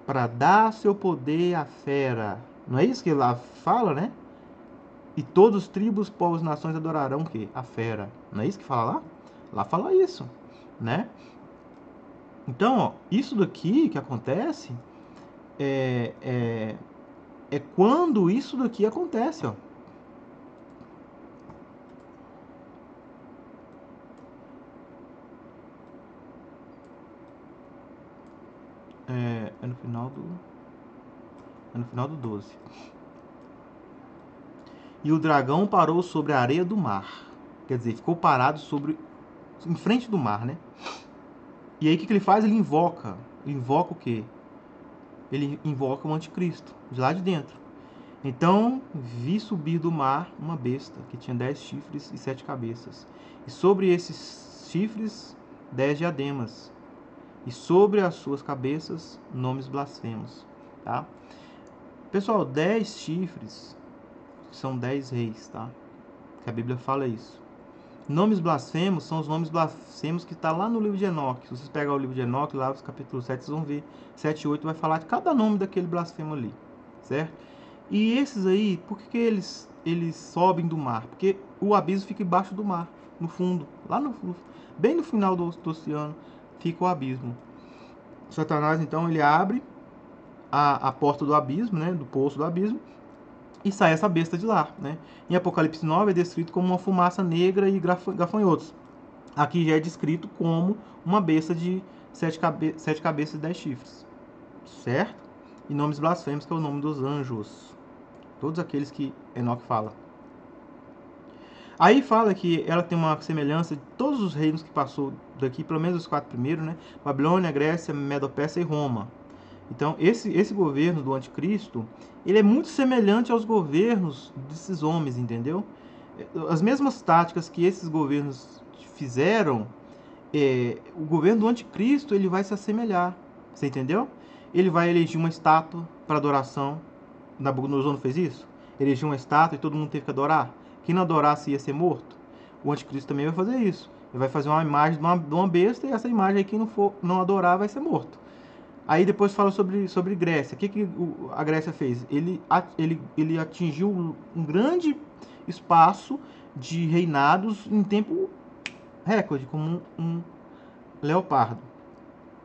A: Para dar seu poder à fera. Não é isso que lá fala, né? E todos os tribos, povos, nações adorarão o quê? A fera. Não é isso que fala lá? Lá fala isso, né? Então, ó, isso daqui que acontece é quando isso daqui acontece, ó. É no final do 12. E o dragão parou sobre a areia do mar. Quer dizer, ficou parado em frente do mar, né? E aí o que ele faz? Ele invoca. Ele invoca o quê? Ele invoca o anticristo, de lá de dentro. Então, vi subir do mar uma besta, que tinha 10 chifres e 7 cabeças. E sobre esses chifres, 10 diademas. E sobre as suas cabeças, nomes blasfemos. Tá? Pessoal, 10 chifres são 10 reis, tá? Que a Bíblia fala isso. Nomes blasfemos são os nomes blasfemos que está lá no livro de Enoque. Se vocês pegarem o livro de Enoque, lá os capítulos 7, vocês vão ver. 7 e 8 vai falar de cada nome daquele blasfemo ali, certo? E esses aí, por que eles sobem do mar? Porque o abismo fica embaixo do mar, no fundo. Lá bem no final do oceano, fica o abismo. Satanás, então, ele abre a porta do abismo, né, do poço do abismo, e sai essa besta de lá, né? Em Apocalipse 9 é descrito como uma fumaça negra e gafanhotos. Aqui já é descrito como uma besta de 7 cabeças e 10 chifres, certo? E nomes blasfemos, que é o nome dos anjos. Todos aqueles que Enoque fala. Aí fala que ela tem uma semelhança de todos os reinos que passou daqui, pelo menos os 4 primeiros, né? Babilônia, Grécia, Medo-Pérsia e Roma. Então, esse governo do anticristo, ele é muito semelhante aos governos desses homens, entendeu? As mesmas táticas que esses governos fizeram, o governo do anticristo ele vai se assemelhar. Você entendeu? Ele vai eleger uma estátua para adoração. Nabucodonosor não fez isso? Elegiu uma estátua e todo mundo teve que adorar. Quem não adorasse ia ser morto. O anticristo também vai fazer isso. Ele vai fazer uma imagem de uma besta e essa imagem aí, quem não adorar vai ser morto. Aí depois fala sobre Grécia. O que a Grécia fez? Ele atingiu um grande espaço de reinados em tempo recorde, como um leopardo.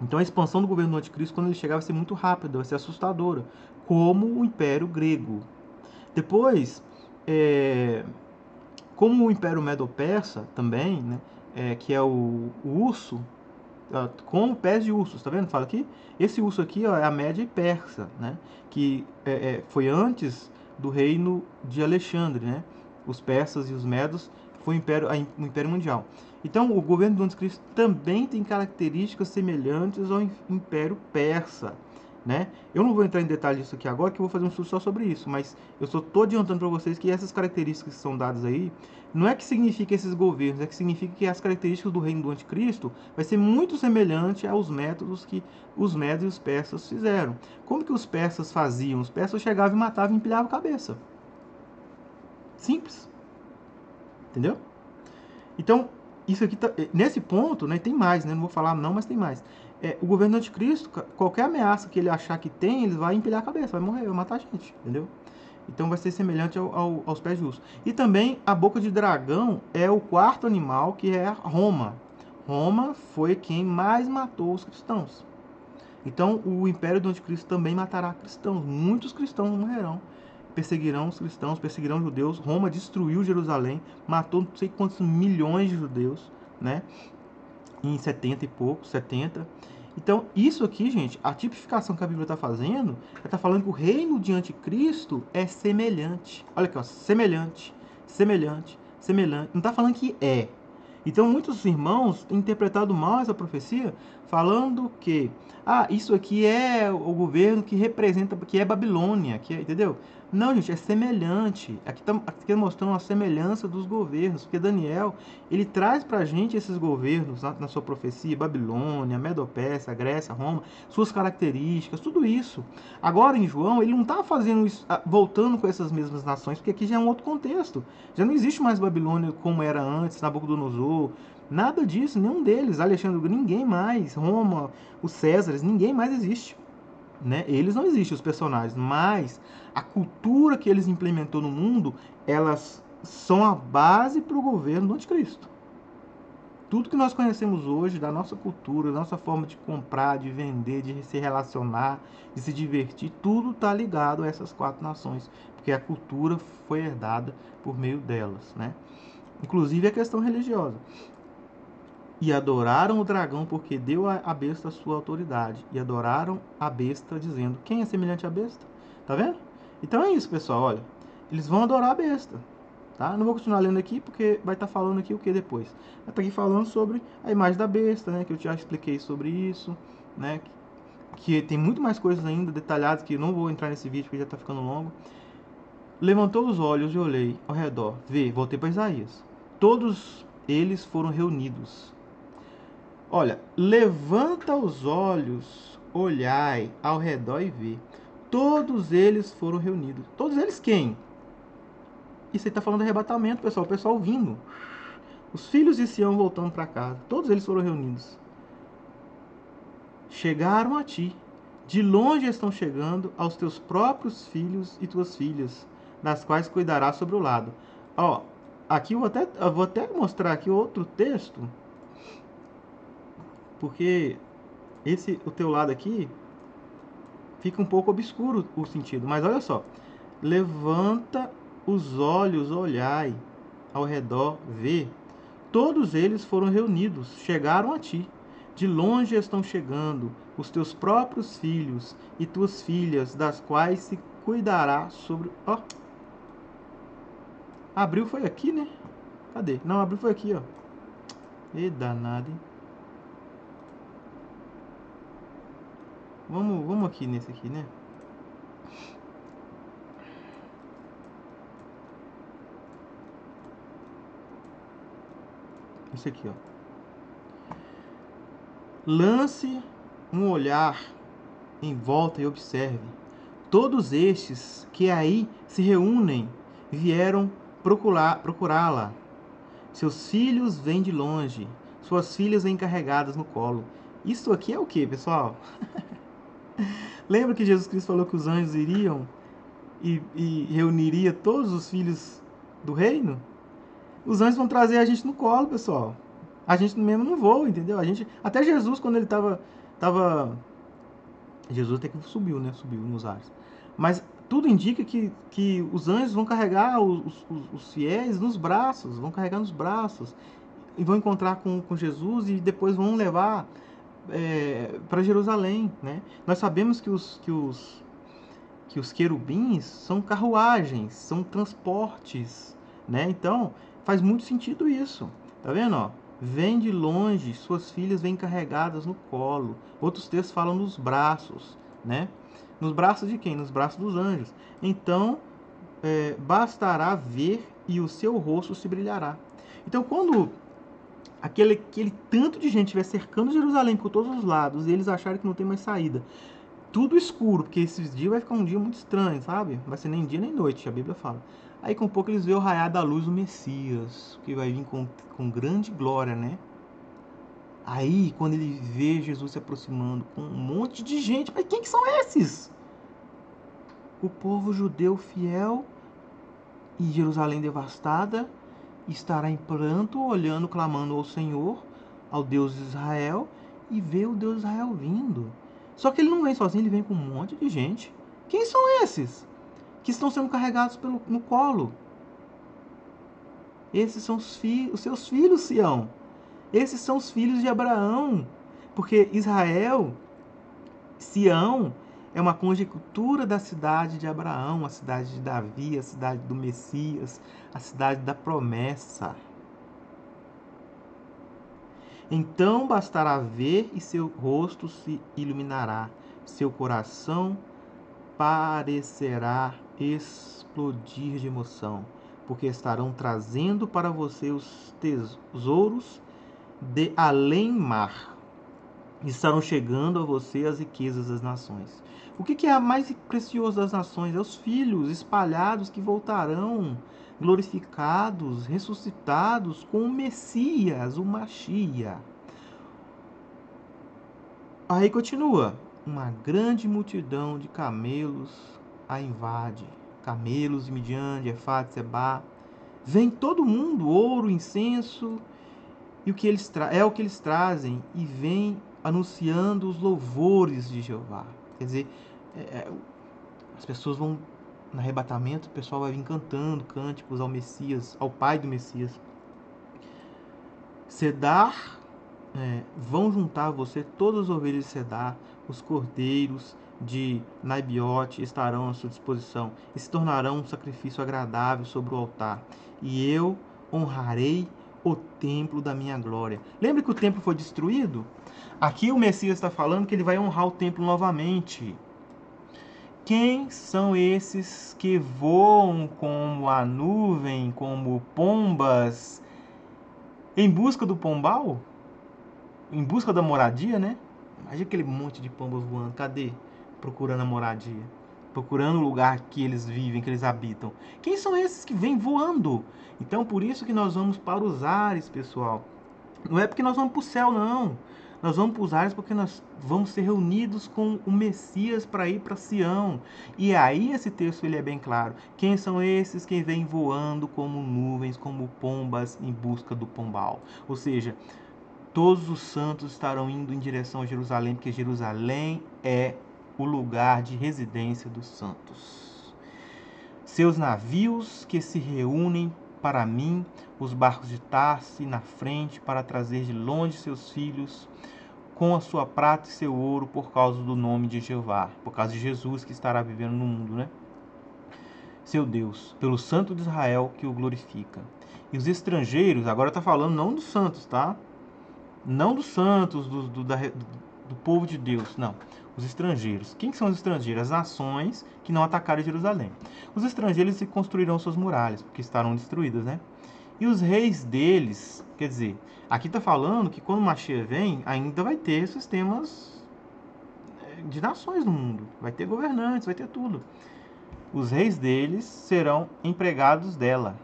A: Então a expansão do governo do anticristo, quando ele chegar, vai ser muito rápida, vai ser assustadora, como o Império Grego. Depois, como o Império Medo-Persa também, né, que é o urso, com pés de ursos, tá vendo? Fala aqui. Esse urso aqui, ó, é a Média Persa, né? Que foi antes do reino de Alexandre, né? Os persas e os medos foi o Império Mundial. Então, o governo do Anticristo também tem características semelhantes ao Império Persa, né? Eu não vou entrar em detalhes disso aqui agora, que eu vou fazer um estudo só sobre isso, mas eu só estou adiantando para vocês que essas características que são dadas aí, não é que significa esses governos, é que significa que as características do reino do anticristo vai ser muito semelhante aos métodos que os medos e os persas fizeram. Como que os persas faziam? Os persas chegavam e matavam e empilhavam a cabeça. Simples. Entendeu? Então, isso aqui tá, nesse ponto, né, tem mais, né? Não vou falar não, mas tem mais. O governo do anticristo, qualquer ameaça que ele achar que tem, ele vai empilhar a cabeça, vai morrer, vai matar a gente, entendeu? Então vai ser semelhante aos pés de urso. E também a boca de dragão é o quarto animal, que é Roma. Roma foi quem mais matou os cristãos. Então o império do anticristo também matará cristãos. Muitos cristãos morrerão. Perseguirão os cristãos, perseguirão os judeus. Roma destruiu Jerusalém, matou não sei quantos milhões de judeus, né? Em 70 e pouco, 70. Então, isso aqui, gente, a tipificação que a Bíblia está fazendo, ela está falando que o reino de anticristo é semelhante. Olha aqui, ó, semelhante, semelhante, semelhante. Não está falando que é. Então, muitos irmãos têm interpretado mal essa profecia, falando que, isso aqui é o governo que representa, que é Babilônia, que é, entendeu? Não, gente, é semelhante. Aqui está mostrando a semelhança dos governos, porque Daniel, ele traz para a gente esses governos na sua profecia, Babilônia, Medo-Pérsia, Grécia, Roma, suas características, tudo isso. Agora, em João, ele não está fazendo isso, voltando com essas mesmas nações, porque aqui já é um outro contexto. Já não existe mais Babilônia como era antes, Nabucodonosor, nada disso, nenhum deles, Alexandre, ninguém mais, Roma, os Césares, ninguém mais existe. Né? Eles não existem, os personagens, mas a cultura que eles implementou no mundo, elas são a base para o governo do anticristo. Tudo que nós conhecemos hoje da nossa cultura, da nossa forma de comprar, de vender, de se relacionar, de se divertir, tudo está ligado a essas quatro nações, porque a cultura foi herdada por meio delas, né? Inclusive a questão religiosa. E adoraram o dragão porque deu à besta a sua autoridade. E adoraram a besta dizendo, quem é semelhante à besta? Tá vendo? Então é isso, pessoal, olha. Eles vão adorar a besta. Tá? Não vou continuar lendo aqui porque vai estar falando aqui o que depois. Vai estar aqui falando sobre a imagem da besta, né? Que eu já expliquei sobre isso, né? Que tem muito mais coisas ainda detalhadas que eu não vou entrar nesse vídeo porque já está ficando longo. Levantou os olhos e olhei ao redor. Voltei para Isaías. Todos eles foram reunidos. Olha, levanta os olhos, olhai ao redor e vê. Todos eles foram reunidos. Todos eles quem? Isso aí está falando de arrebatamento, pessoal. O pessoal vindo. Os filhos de Sião voltando para casa. Todos eles foram reunidos. Chegaram a ti. De longe estão chegando aos teus próprios filhos e tuas filhas, das quais cuidarás sobre o lado. Ó, aqui eu vou até mostrar aqui outro texto, porque o teu lado aqui fica um pouco obscuro o sentido, mas olha só. Levanta os olhos, olhai ao redor, vê. Todos eles foram reunidos, chegaram a ti. De longe estão chegando os teus próprios filhos e tuas filhas, das quais se cuidará sobre... Ó, abril foi aqui, né? Cadê? Não, abril foi aqui, ó. E danado, hein? Vamos aqui nesse aqui, né? . 。 . 。 . 。 . . . . . . . . . . . . . . . . . . . . . . . . . . 。 . . . . . . . . . . . 。 . . . 。 . . . . . . . 。 . . . Isso aqui, ó. Lance um olhar em volta e observe. Todos estes que aí se reúnem vieram procurá-la. Seus filhos vêm de longe, suas filhas vêm carregadas no colo. Isso aqui é o que, pessoal? Lembra que Jesus Cristo falou que os anjos iriam e reuniria todos os filhos do reino? Os anjos vão trazer a gente no colo, pessoal. A gente mesmo não voa, entendeu? Até Jesus, quando ele tava Jesus até que subiu, né? Subiu nos ares. Mas tudo indica que os anjos vão carregar os fiéis nos braços, vão carregar nos braços, e vão encontrar com Jesus e depois vão levar para Jerusalém, né? Nós sabemos que os querubins são carruagens, são transportes, né? Então, faz muito sentido isso. Tá vendo, ó? Vem de longe, suas filhas vêm carregadas no colo. Outros textos falam nos braços, né? Nos braços de quem? Nos braços dos anjos. Então, bastará ver e o seu rosto se brilhará. Então, quando aquele tanto de gente estiver cercando Jerusalém por todos os lados e eles acharem que não tem mais saída, tudo escuro, porque esse dia vai ficar um dia muito estranho, sabe? Não vai ser nem dia nem noite, a Bíblia fala. Aí com pouco eles veem o raiar da luz do Messias, que vai vir com grande glória, né? Aí, quando ele vê Jesus se aproximando com um monte de gente, mas quem que são esses? O povo judeu fiel e Jerusalém devastada estará em pranto, olhando, clamando ao Senhor, ao Deus de Israel, e vê o Deus de Israel vindo. Só que ele não vem sozinho, ele vem com um monte de gente. Quem são esses que estão sendo carregados no colo? Esses são os seus filhos, Sião. Esses são os filhos de Abraão. Porque Israel, Sião, é uma conjectura da cidade de Abraão, a cidade de Davi, a cidade do Messias, a cidade da promessa. Então bastará ver e seu rosto se iluminará, seu coração parecerá explodir de emoção, porque estarão trazendo para você os tesouros de além-mar. Estarão chegando a você as riquezas das nações. O que é a mais precioso das nações? É os filhos espalhados que voltarão glorificados, ressuscitados com o Messias, o Machia. Aí continua. Uma grande multidão de camelos a invade. Camelos de Midian, de Efá, de Sebá. Vem todo mundo, ouro, incenso, e o que eles trazem, e vem anunciando os louvores de Jeová. Quer dizer, as pessoas vão, no arrebatamento, o pessoal vai vir cantando cânticos ao Messias, ao Pai do Messias. Cedar, vão juntar a você todas as ovelhas de Cedar, os cordeiros de Naibiote estarão à sua disposição e se tornarão um sacrifício agradável sobre o altar. E eu honrarei o templo da minha glória. Lembra que o templo foi destruído? Aqui o Messias está falando que ele vai honrar o templo novamente. Quem são esses que voam como a nuvem, como pombas, em busca do pombal? Em busca da moradia, né? Imagina aquele monte de pombas voando. Cadê? Procurando a moradia. Procurando o lugar que eles vivem, que eles habitam. Quem são esses que vêm voando? Então, por isso que nós vamos para os ares, pessoal. Não é porque nós vamos para o céu, não. Nós vamos para os ares porque nós vamos ser reunidos com o Messias para ir para Sião. E aí esse texto ele é bem claro. Quem são esses que vêm voando como nuvens, como pombas em busca do pombal? Ou seja, todos os santos estarão indo em direção a Jerusalém, porque Jerusalém é o lugar de residência dos santos. Seus navios que se reúnem para mim, os barcos de Tarse na frente, para trazer de longe seus filhos, com a sua prata e seu ouro, por causa do nome de Jeová, por causa de Jesus que estará vivendo no mundo, né? Seu Deus, pelo Santo de Israel que o glorifica. E os estrangeiros, agora está falando não dos santos, tá? Não dos santos, do povo de Deus, não. Os estrangeiros. Quem são os estrangeiros? As nações que não atacaram Jerusalém. Os estrangeiros se construirão suas muralhas, porque estarão destruídas, né? E os reis deles, quer dizer, aqui está falando que quando o Mashiach vem, ainda vai ter sistemas de nações no mundo. Vai ter governantes, vai ter tudo. Os reis deles serão empregados dela,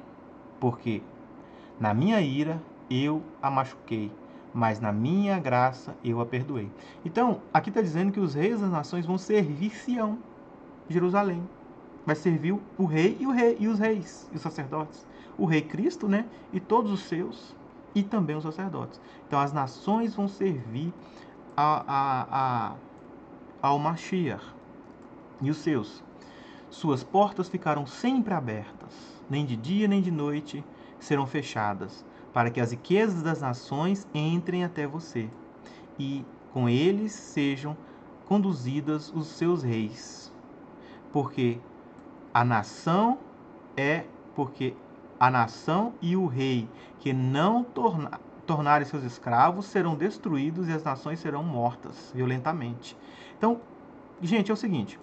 A: porque na minha ira eu a machuquei, mas na minha graça eu a perdoei. Então, aqui está dizendo que os reis das nações vão servir Sião, Jerusalém. Vai servir o rei e os reis e os sacerdotes. O rei Cristo, né? E todos os seus, e também os sacerdotes. Então, as nações vão servir ao Mashiach e os seus. Suas portas ficaram sempre abertas, nem de dia nem de noite serão fechadas, para que as riquezas das nações entrem até você, e com eles sejam conduzidas os seus reis. Porque a nação e o rei que não tornarem seus escravos serão destruídos e as nações serão mortas violentamente. Então, gente, é o seguinte: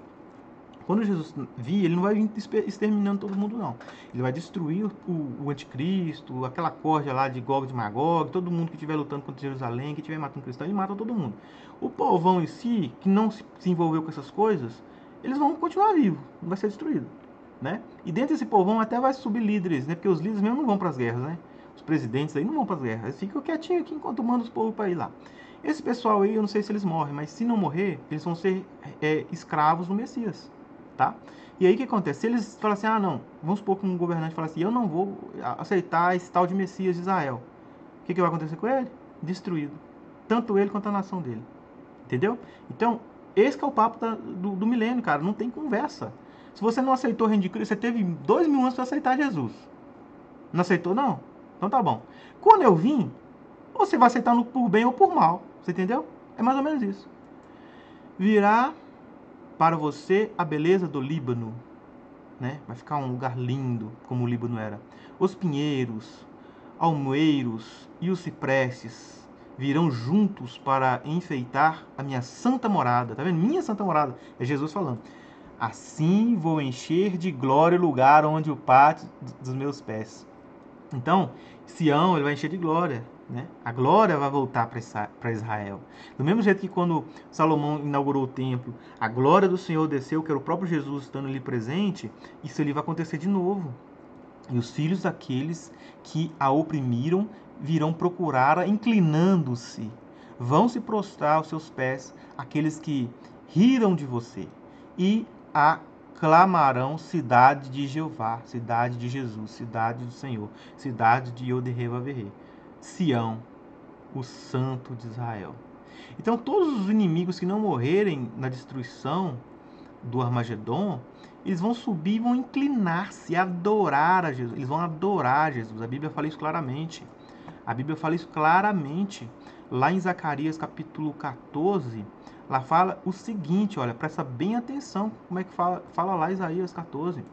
A: quando Jesus vir, ele não vai vir exterminando todo mundo, não. Ele vai destruir o anticristo, aquela corja lá de Gog e de Magog, todo mundo que estiver lutando contra Jerusalém, que estiver matando cristão, ele mata todo mundo. O povão em si, que não se envolveu com essas coisas, eles vão continuar vivos, não vai ser destruído, né? E dentro desse povão até vai subir líderes, né? Porque os líderes mesmo não vão para as guerras, né? Os presidentes aí não vão para as guerras, eles ficam quietinhos aqui enquanto mandam os povos para ir lá. Esse pessoal aí, eu não sei se eles morrem, mas se não morrer, eles vão ser escravos do Messias. Tá? E aí o que acontece? Se eles falam assim, não, vamos supor que um governante fala assim, eu não vou aceitar esse tal de Messias de Israel. O que vai acontecer com ele? Destruído. Tanto ele quanto a nação dele. Entendeu? Então, esse que é o papo do milênio, cara. Não tem conversa. Se você não aceitou o reino de Cristo, você teve 2000 anos para aceitar Jesus. Não aceitou, não? Então tá bom. Quando eu vim, você vai aceitar por bem ou por mal. Você entendeu? É mais ou menos isso. Virá para você a beleza do Líbano, né? Vai ficar um lugar lindo, como o Líbano era. Os pinheiros, almoeiros e os ciprestes virão juntos para enfeitar a minha santa morada. Tá vendo? Minha santa morada. É Jesus falando. Assim vou encher de glória o lugar onde o pátio dos meus pés. Então, Sião, ele vai encher de glória, né? A glória vai voltar para Israel. Do mesmo jeito que quando Salomão inaugurou o templo, a glória do Senhor desceu, que era o próprio Jesus estando ali presente, isso ali vai acontecer de novo. E os filhos daqueles que a oprimiram virão procurá-la inclinando-se. Vão se prostrar aos seus pés aqueles que riram de você. E a clamarão cidade de Jeová, cidade de Jesus, cidade do Senhor, cidade de Yod-Heh-Vav-Heh, Sião, o santo de Israel. Então todos os inimigos que não morrerem na destruição do Armagedon, eles vão subir e vão inclinar-se, adorar a Jesus. Eles vão adorar Jesus. A Bíblia fala isso claramente. A Bíblia fala isso claramente. Lá em Zacarias capítulo 14, lá fala o seguinte, olha, presta bem atenção como é que fala lá Isaías 14.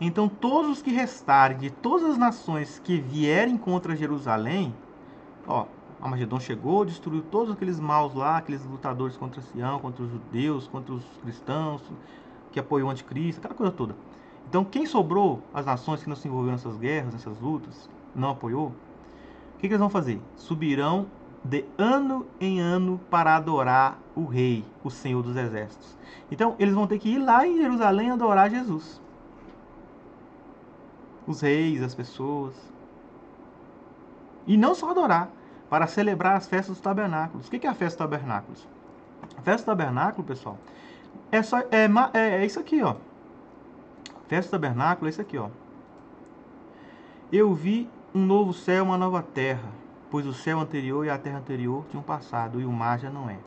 A: Então todos os que restarem de todas as nações que vierem contra Jerusalém, Armagedon chegou, destruiu todos aqueles maus lá, aqueles lutadores contra Sião, contra os judeus, contra os cristãos, que apoiou o anticristo, aquela coisa toda. Então quem sobrou, as nações que não se envolveram nessas guerras, nessas lutas, não apoiou, o que eles vão fazer? Subirão de ano em ano para adorar o rei, o Senhor dos exércitos. Então eles vão ter que ir lá em Jerusalém adorar Jesus. Os reis, as pessoas. E não só adorar, para celebrar as festas dos tabernáculos. O que é a festa dos tabernáculos? A festa do tabernáculo, pessoal, é isso aqui, ó. Festa do tabernáculo é isso aqui, ó. Eu vi um novo céu, uma nova terra, pois o céu anterior e a terra anterior tinham passado, e o mar já não é.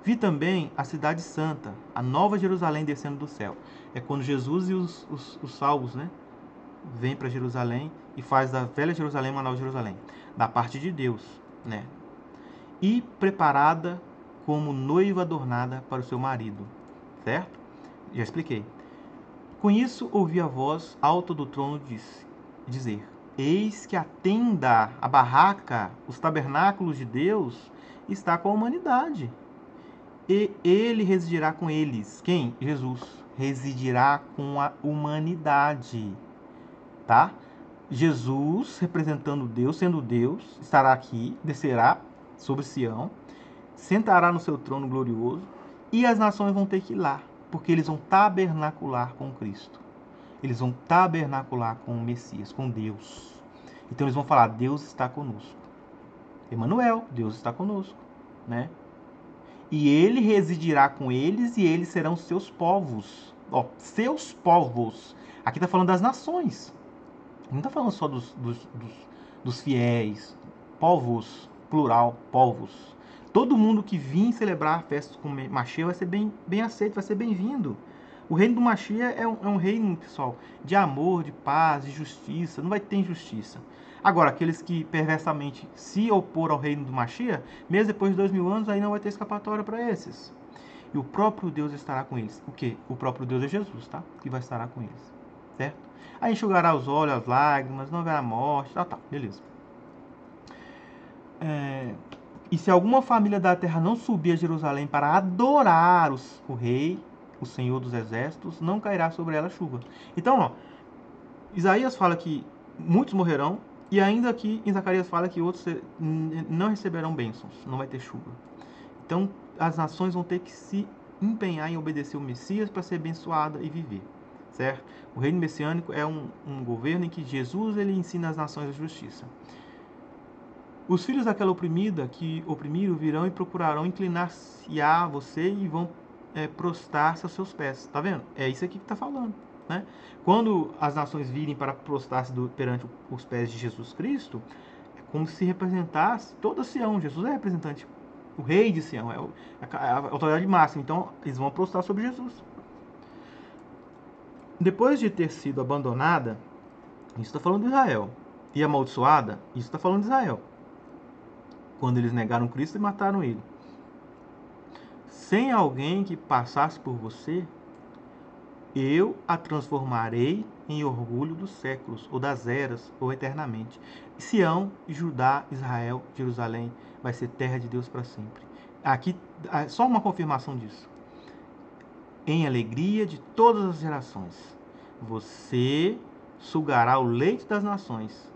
A: Vi também a cidade santa, a nova Jerusalém descendo do céu. É quando Jesus e os salvos, né, vêm para Jerusalém e faz da velha Jerusalém uma nova Jerusalém, da parte de Deus, né? E preparada como noiva adornada para o seu marido, certo? Já expliquei. Com isso ouvi a voz alta do trono dizer: eis que a tenda, a barraca, os tabernáculos de Deus está com a humanidade. E ele residirá com eles. Quem? Jesus. residirá com a humanidade, tá? Jesus, representando Deus, sendo Deus, estará aqui, descerá sobre Sião, sentará no seu trono glorioso, e as nações vão ter que ir lá, porque eles vão tabernacular com Cristo. Eles vão tabernacular com o Messias, com Deus. Então eles vão falar: Deus está conosco. Emanuel, Deus está conosco, né? E ele residirá com eles e eles serão seus povos. Ó, seus povos. Aqui está falando das nações. Não está falando só dos fiéis. Povos, plural, povos. Todo mundo que vir celebrar a festa com Mashiach vai ser bem aceito, vai ser bem-vindo. O reino do Mashiach é um reino, pessoal, de amor, de paz, de justiça. Não vai ter injustiça. Agora, aqueles que perversamente se opor ao reino do Mashiach, mesmo depois de 2000 anos, aí não vai ter escapatória para esses. E o próprio Deus estará com eles. O quê? O próprio Deus é Jesus, tá? Que vai estar com eles. Certo? Aí enxugará os olhos, as lágrimas, não haverá morte, tá, beleza. E se alguma família da terra não subir a Jerusalém para adorar o rei, o Senhor dos exércitos, não cairá sobre ela chuva. Então, ó, Isaías fala que muitos morrerão, e ainda aqui em Zacarias fala que outros não receberão bênçãos, não vai ter chuva. Então, as nações vão ter que se empenhar em obedecer o Messias para ser abençoada e viver, certo? O reino messiânico é um governo em que Jesus ele ensina as nações a justiça. Os filhos daquela oprimida que oprimiram virão e procurarão inclinar-se a você e vão prostrar-se aos seus pés. Tá vendo? É isso aqui que está falando. Né? Quando as nações virem para prostrar-se perante os pés de Jesus Cristo, é como se representasse toda Sião. Jesus é representante, o rei de Sião, é a autoridade máxima. Então, eles vão prostrar sobre Jesus. Depois de ter sido abandonada, isso está falando de Israel, e amaldiçoada, isso está falando de Israel. Quando eles negaram Cristo e mataram ele. Sem alguém que passasse por você, eu a transformarei em orgulho dos séculos, ou das eras, ou eternamente. Sião, Judá, Israel, Jerusalém, vai ser terra de Deus para sempre. Aqui, só uma confirmação disso. Em alegria de todas as gerações, você sugará o leite das nações,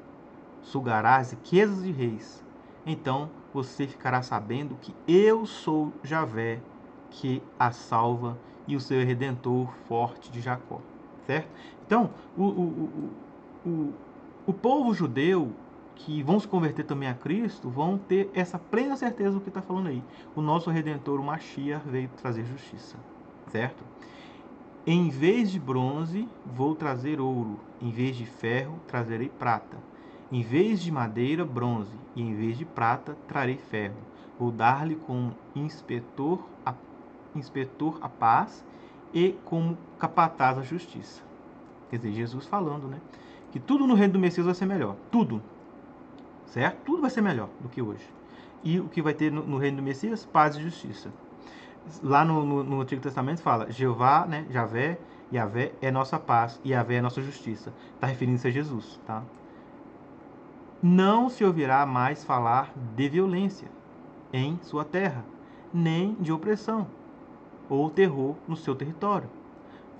A: sugará as riquezas de reis. Então você ficará sabendo que eu sou Javé, que a salva, e o seu redentor forte de Jacó. Certo? Então, o povo judeu que vão se converter também a Cristo vão ter essa plena certeza do que está falando aí. O nosso Redentor, o Mashiach, veio trazer justiça. Certo? Em vez de bronze, vou trazer ouro. Em vez de ferro, trazerei prata. Em vez de madeira, bronze. E em vez de prata, trarei ferro. Vou dar-lhe como inspetor a paz e como capataz a justiça. Quer dizer, Jesus falando, né? Que tudo no reino do Messias vai ser melhor. Tudo. Certo? Tudo vai ser melhor do que hoje. E o que vai ter no reino do Messias? Paz e justiça. Lá no Antigo Testamento fala, Jeová, né? Yahvé é nossa paz e Yahvé é nossa justiça. Está referindo-se a Jesus, tá? Não se ouvirá mais falar de violência em sua terra, nem de opressão ou terror no seu território.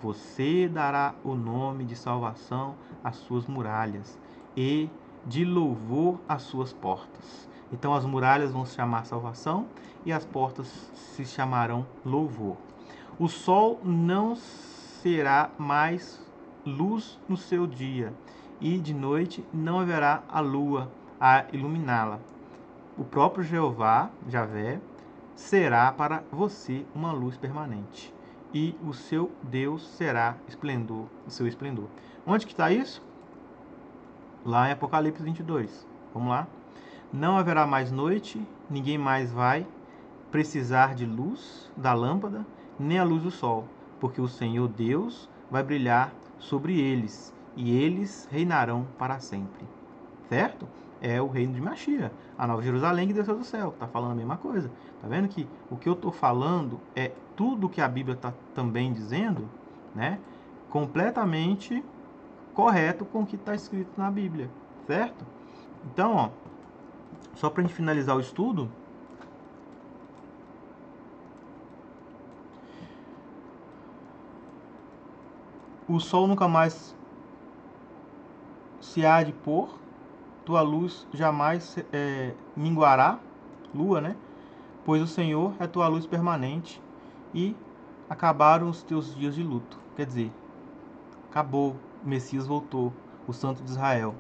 A: Você dará o nome de salvação às suas muralhas e de louvor às suas portas. Então as muralhas vão se chamar salvação e as portas se chamarão louvor. O sol não será mais luz no seu dia, e de noite não haverá a lua a iluminá-la. O próprio Jeová, Javé, será para você uma luz permanente, e o seu Deus será esplendor, o seu esplendor. Onde que está isso? Lá em Apocalipse 22. Vamos lá. Não haverá mais noite, ninguém mais vai precisar de luz da lâmpada, nem a luz do sol, porque o Senhor Deus vai brilhar sobre eles, e eles reinarão para sempre. Certo? É o reino de Mashiach, a Nova Jerusalém que desceu do céu. Está falando a mesma coisa. Tá vendo que o que eu estou falando é tudo que a Bíblia está também dizendo, né? Completamente correto com o que está escrito na Bíblia, certo? Então, ó, só para a gente finalizar o estudo, o sol nunca mais se há de pôr, tua luz jamais minguará, lua, né? Pois o Senhor é tua luz permanente e acabaram os teus dias de luto. Quer dizer, acabou, o Messias voltou, o Santo de Israel.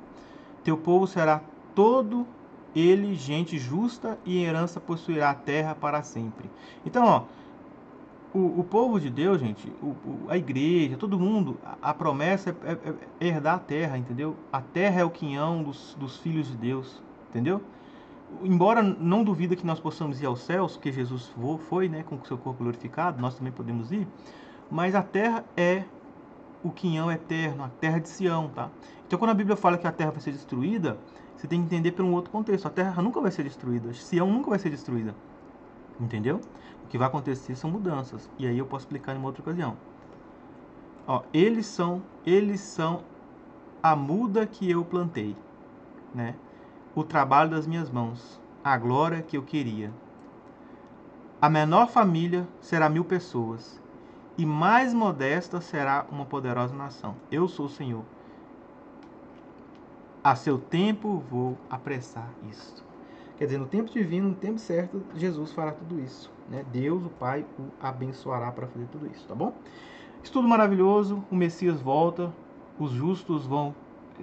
A: Teu povo será todo ele gente justa e herança possuirá a terra para sempre. Então, ó, o povo de Deus, gente, a igreja, todo mundo, a promessa é herdar a terra, entendeu? A terra é o quinhão dos filhos de Deus, entendeu? Embora não duvida que nós possamos ir aos céus, porque Jesus foi, né, com o seu corpo glorificado, nós também podemos ir, mas a terra é o quinhão eterno, a terra de Sião, tá? Então, quando a Bíblia fala que a terra vai ser destruída, você tem que entender por um outro contexto. A terra nunca vai ser destruída, Sião nunca vai ser destruída, entendeu? O que vai acontecer são mudanças, e aí eu posso explicar em uma outra ocasião. Ó, eles são a muda que eu plantei, né? O trabalho das minhas mãos, a glória que eu queria. A menor família será 1000 pessoas, e mais modesta será uma poderosa nação. Eu sou o Senhor. A seu tempo vou apressar isto. Quer dizer, no tempo divino, no tempo certo, Jesus fará tudo isso, né? Deus, o Pai, o abençoará para fazer tudo isso, tá bom? Estudo maravilhoso, o Messias volta, os justos vão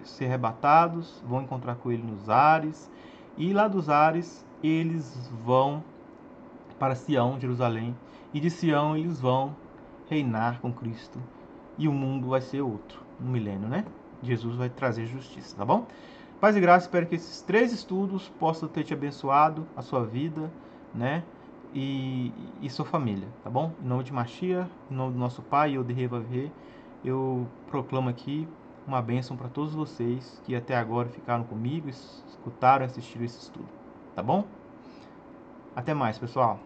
A: ser arrebatados, vão encontrar com ele nos ares, e lá dos ares eles vão para Sião, Jerusalém, e de Sião eles vão reinar com Cristo, e o mundo vai ser outro, um milênio, né? Jesus vai trazer justiça, tá bom? Paz e graça, espero que esses 3 estudos possam ter te abençoado, a sua vida, né? E sua família, tá bom? Em nome de Machia, em nome do nosso Pai, eu de Revaver, eu proclamo aqui uma bênção para todos vocês que até agora ficaram comigo, escutaram e assistiram esse estudo, tá bom? Até mais, pessoal!